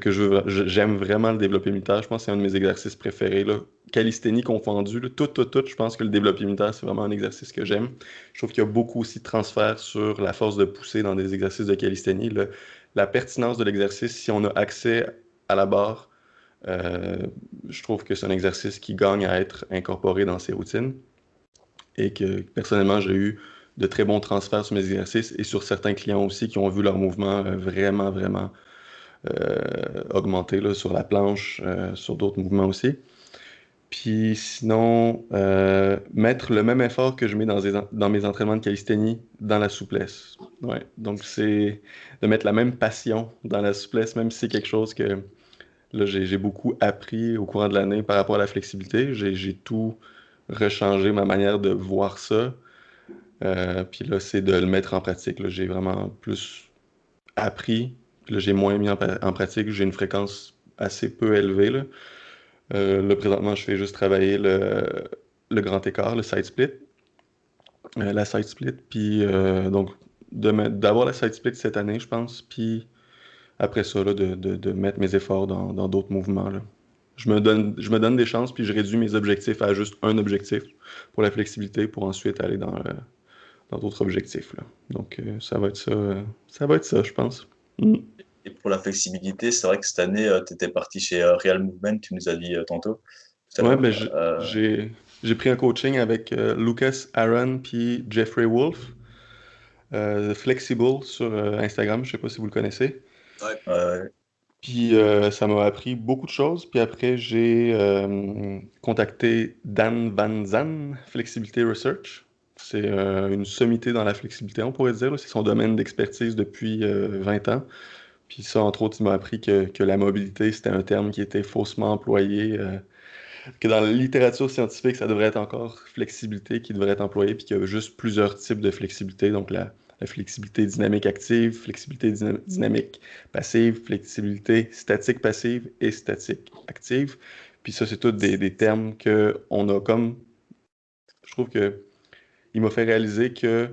j'aime vraiment le développé militaire. Je pense que c'est un de mes exercices préférés. Là. Calisthénie confondu, là, tout. Je pense que le développé militaire, c'est vraiment un exercice que j'aime. Je trouve qu'il y a beaucoup aussi de transfert sur la force de pousser dans des exercices de calisthénie. Là. La pertinence de l'exercice, si on a accès à la barre, euh, je trouve que c'est un exercice qui gagne à être incorporé dans ses routines et que personnellement, j'ai eu de très bons transferts sur mes exercices et sur certains clients aussi qui ont vu leur mouvement vraiment augmenter là, sur la planche, sur d'autres mouvements aussi. Puis sinon, mettre le même effort que je mets dans mes entraînements de calisthénie dans la souplesse. Ouais. Donc c'est de mettre la même passion dans la souplesse, même si c'est quelque chose que là, j'ai beaucoup appris au courant de l'année par rapport à la flexibilité. J'ai tout rechangé ma manière de voir ça. Puis là, c'est de le mettre en pratique. Là. J'ai vraiment plus appris. Puis là, j'ai moins mis en pratique. J'ai une fréquence assez peu élevée. Là, présentement, je fais juste travailler le grand écart, le side split, la side split. Puis donc, d'avoir la side split cette année, je pense. Puis après ça, là, de mettre mes efforts dans d'autres mouvements. Là. Je me donne des chances, puis je réduis mes objectifs à juste un objectif pour la flexibilité, pour ensuite aller dans d'autres objectifs. Là. Donc, ça va être ça, je pense. Mm. Et pour la flexibilité, c'est vrai que cette année, tu étais parti chez Real Movement, tu nous as dit tantôt, tout à Ouais, l'heure. ben, j'ai pris un coaching avec Lucas Aaron puis Jeffrey Wolf, Flexible sur Instagram, je sais pas si vous le connaissez. Ouais. Puis ça m'a appris beaucoup de choses. Puis après, j'ai contacté Dan Van Zan, Flexibility Research. C'est une sommité dans la flexibilité, on pourrait dire. Là. C'est son domaine d'expertise depuis 20 ans. Puis ça, entre autres, il m'a appris que la mobilité, c'était un terme qui était faussement employé, que dans la littérature scientifique, ça devrait être encore flexibilité qui devrait être employée, puis qu'il y a juste plusieurs types de flexibilité. Donc la flexibilité dynamique active, flexibilité dynamique passive, flexibilité statique passive et statique active. Puis ça, c'est tous des termes que on a comme... Je trouve que il m'a fait réaliser que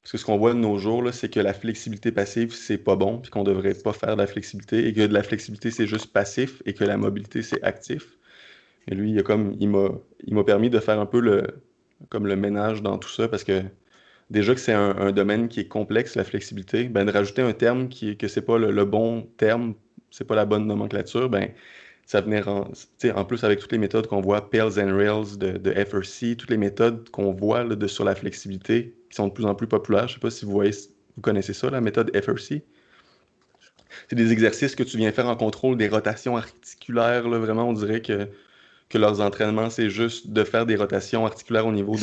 parce que ce qu'on voit de nos jours, là, c'est que la flexibilité passive, c'est pas bon, puis qu'on devrait pas faire de la flexibilité, et que de la flexibilité, c'est juste passif, et que la mobilité, c'est actif. Et lui, il m'a permis de faire un peu comme le ménage dans tout ça, parce que déjà que c'est un domaine qui est complexe, la flexibilité, ben, de rajouter un terme que c'est pas le bon terme, c'est pas la bonne nomenclature, ben, ça venait en plus avec toutes les méthodes qu'on voit, Pales and Rails de FRC, toutes les méthodes qu'on voit là, sur la flexibilité qui sont de plus en plus populaires. Je ne sais pas si vous connaissez ça, la méthode FRC. C'est des exercices que tu viens faire en contrôle des rotations articulaires. Là, vraiment, on dirait que leurs entraînements, c'est juste de faire des rotations articulaires au niveau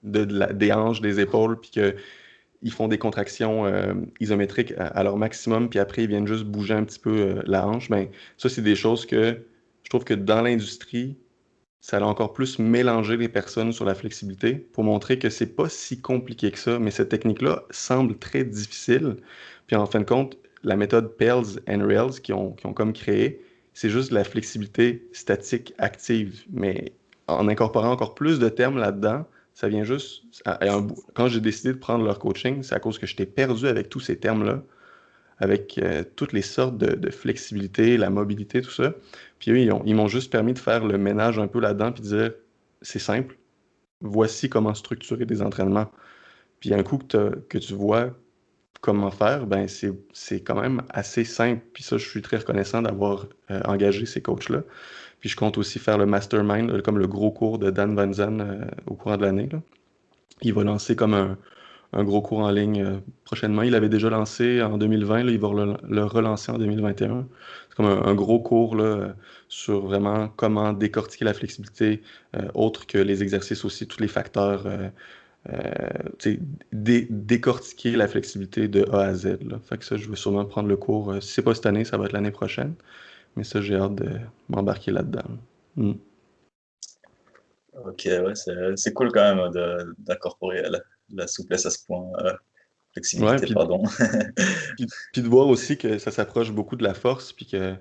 des hanches, des épaules, puis qu'ils font des contractions isométriques à leur maximum, puis après, ils viennent juste bouger un petit peu la hanche. Ben, ça, c'est des choses que je trouve que dans l'industrie, ça a encore plus mélangé les personnes sur la flexibilité pour montrer que c'est pas si compliqué que ça, mais cette technique-là semble très difficile. Puis en fin de compte, la méthode Pales and Rails qu'ils ont comme créé, c'est juste de la flexibilité statique active. Mais en incorporant encore plus de termes là-dedans, ça vient juste. Quand j'ai décidé de prendre leur coaching, c'est à cause que j'étais perdu avec tous ces termes-là, avec toutes les sortes de flexibilité, la mobilité, tout ça. Puis eux, ils m'ont juste permis de faire le ménage un peu là-dedans, puis de dire, c'est simple, voici comment structurer des entraînements. Puis un coup que tu vois comment faire, ben c'est quand même assez simple. Puis ça, je suis très reconnaissant d'avoir engagé ces coachs-là. Puis je compte aussi faire le mastermind, comme le gros cours de Dan Van Zandt au courant de l'année, là. Il va lancer comme un gros cours en ligne prochainement. Il l'avait déjà lancé en 2020, là, il va le relancer en 2021. C'est comme un gros cours là, sur vraiment comment décortiquer la flexibilité, autre que les exercices aussi, tous les facteurs, décortiquer la flexibilité de A à Z. Là. Fait que ça, je vais sûrement prendre le cours. Si c'est pas cette année, ça va être l'année prochaine. Mais ça, j'ai hâte de m'embarquer là-dedans. Mm. Ok, ouais, c'est cool quand même d'incorporer la souplesse à ce point. Ouais, Flexibilité, pardon. puis de voir aussi que ça s'approche beaucoup de la force, puis que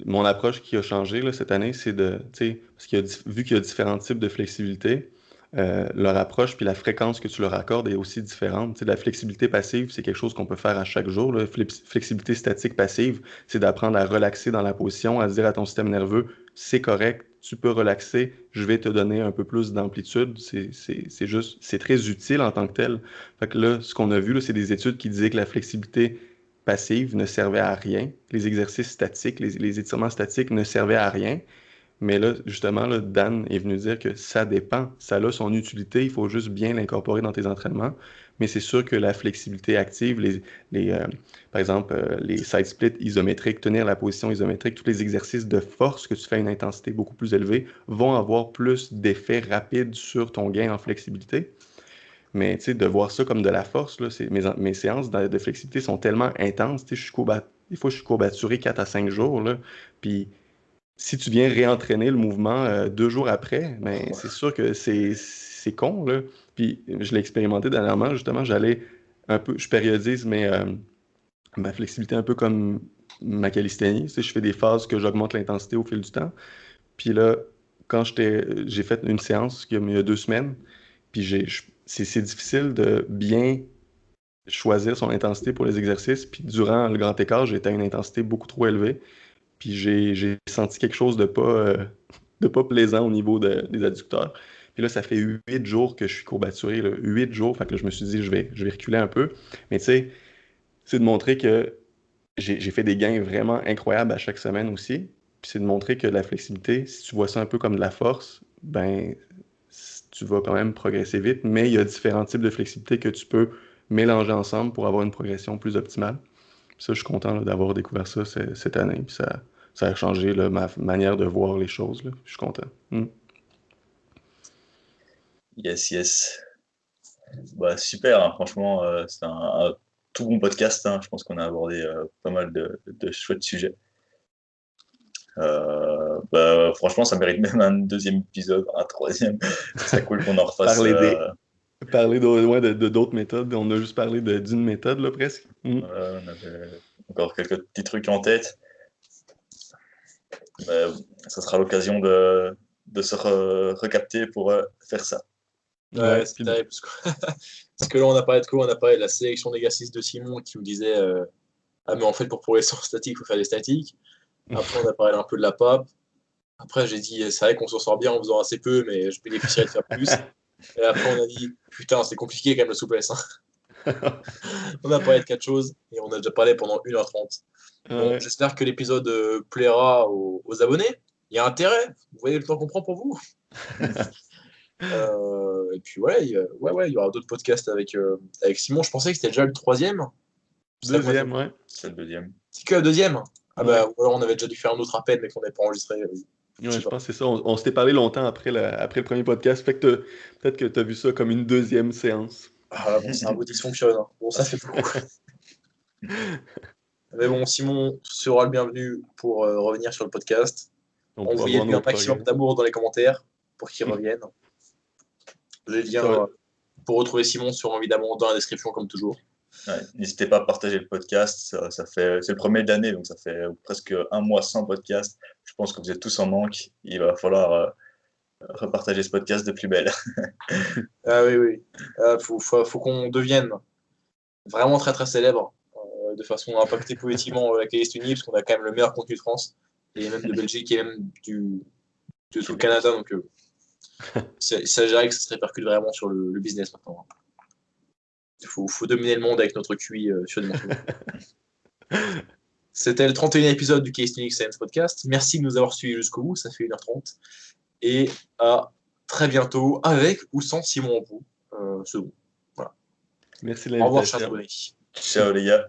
mon approche qui a changé là, cette année, c'est parce vu qu'il y a différents types de flexibilité, leur approche puis la fréquence que tu leur accordes est aussi différente. La flexibilité passive, c'est quelque chose qu'on peut faire à chaque jour. La flexibilité statique passive, c'est d'apprendre à relaxer dans la position, à se dire à ton système nerveux, c'est correct, tu peux relaxer, je vais te donner un peu plus d'amplitude. C'est très utile en tant que tel. Fait que là, ce qu'on a vu, là, c'est des études qui disaient que la flexibilité passive ne servait à rien. Les exercices statiques, les étirements statiques ne servaient à rien. Mais là, justement, là, Dan est venu dire que ça dépend. Ça a son utilité, il faut juste bien l'incorporer dans tes entraînements. Mais c'est sûr que la flexibilité active, par exemple, les side splits isométriques, tenir la position isométrique, tous les exercices de force que tu fais à une intensité beaucoup plus élevée vont avoir plus d'effets rapides sur ton gain en flexibilité. Mais tu sais, de voir ça comme de la force, là, mes séances de flexibilité sont tellement intenses. Des fois, je suis courbaturé 4 à 5 jours. Là, puis si tu viens réentraîner le mouvement 2 jours après, ben, c'est sûr que c'est con. Là. Puis je l'ai expérimenté dernièrement, justement, je périodise ma flexibilité un peu comme ma calisthénie. Tu sais, je fais des phases que j'augmente l'intensité au fil du temps. Puis là, j'ai fait une séance il y a 2 semaines, puis c'est difficile de bien choisir son intensité pour les exercices. Puis durant le grand écart, j'étais à une intensité beaucoup trop élevée. Puis j'ai senti quelque chose de pas plaisant au niveau des adducteurs. Puis là, ça fait 8 jours que je suis courbaturé. Là. 8 jours. Fait que là, je me suis dit, je vais reculer un peu. Mais tu sais, c'est de montrer que j'ai fait des gains vraiment incroyables à chaque semaine aussi. Puis c'est de montrer que la flexibilité, si tu vois ça un peu comme de la force, ben tu vas quand même progresser vite. Mais il y a différents types de flexibilité que tu peux mélanger ensemble pour avoir une progression plus optimale. Puis ça, je suis content là, d'avoir découvert ça cette année. Puis ça a changé là, ma manière de voir les choses. Là. Je suis content. Mm. Yes, yes. Bah, super, hein. Franchement, c'est un tout bon podcast, hein. Je pense qu'on a abordé pas mal de chouettes sujets. Bah, franchement, ça mérite même un deuxième épisode, un troisième. Ce serait cool qu'on en refasse. Parler de d'autres méthodes. On a juste parlé d'une méthode, là, presque. Mm. On avait encore quelques petits trucs en tête. Ça sera l'occasion de se recapter pour faire ça. Ouais, c'est terrible. Parce que là, on a parlé de quoi? On a parlé de la sélection d'exercices de Simon qui nous disait ah, mais en fait, pour progresser en statique, il faut faire des statiques. Après, on a parlé un peu de la PAP. Après, j'ai dit c'est vrai qu'on s'en sort bien en faisant assez peu, mais je bénéficierais de faire plus. Et après, on a dit putain, c'est compliqué quand même la souplesse. Hein. On a parlé de 4 choses et on a déjà parlé pendant 1h30. Bon, Ouais. j'espère que l'épisode plaira aux abonnés. Il y a intérêt. Vous voyez le temps qu'on prend pour vous. Et puis ouais, il y aura d'autres podcasts avec Simon. Je pensais que c'était déjà le 3e. C'est la Deuxième, ouais. C'est le deuxième. C'est que le 2e. Ah Ouais. bah, ou alors on avait déjà dû faire un autre appel, mais qu'on n'avait pas enregistré. Je Ouais, sais je pas. pense que c'est ça. On s'était parlé longtemps après le premier podcast. Fait que peut-être que tu as vu ça comme une deuxième séance. Ah, mon cerveau dysfonctionne. Hein. Bon, ça fait beaucoup. Mais bon, Simon sera le bienvenu pour revenir sur le podcast. On pourra voir Envoyez-lui nos un maximum progrès. d'amour dans les commentaires pour qu'il revienne. Les liens Ça va. pour retrouver Simon seront évidemment dans la description, comme toujours. Ouais, n'hésitez pas à partager le podcast. C'est le premier de l'année, donc ça fait presque un mois sans podcast. Je pense que vous êtes tous en manque. Il va falloir repartager ce podcast de plus belle. Ah oui, oui. Faut qu'on devienne vraiment très très célèbre de façon à impacter positivement la Calistenie, parce qu'on a quand même le meilleur contenu de France, et même de Belgique, et même de tout le Canada. Donc, il s'agirait que ça se répercute vraiment sur le business maintenant. Il faut dominer le monde avec notre QI surdimensionné. C'était le 31e épisode du Calistenics Science Podcast. Merci de nous avoir suivis jusqu'au bout, ça fait 1h30. Et à très bientôt, avec ou sans Simon en vous. C'est bon. Voilà. Merci de Au revoir, chers l'invitation. abonnés. Ciao les gars.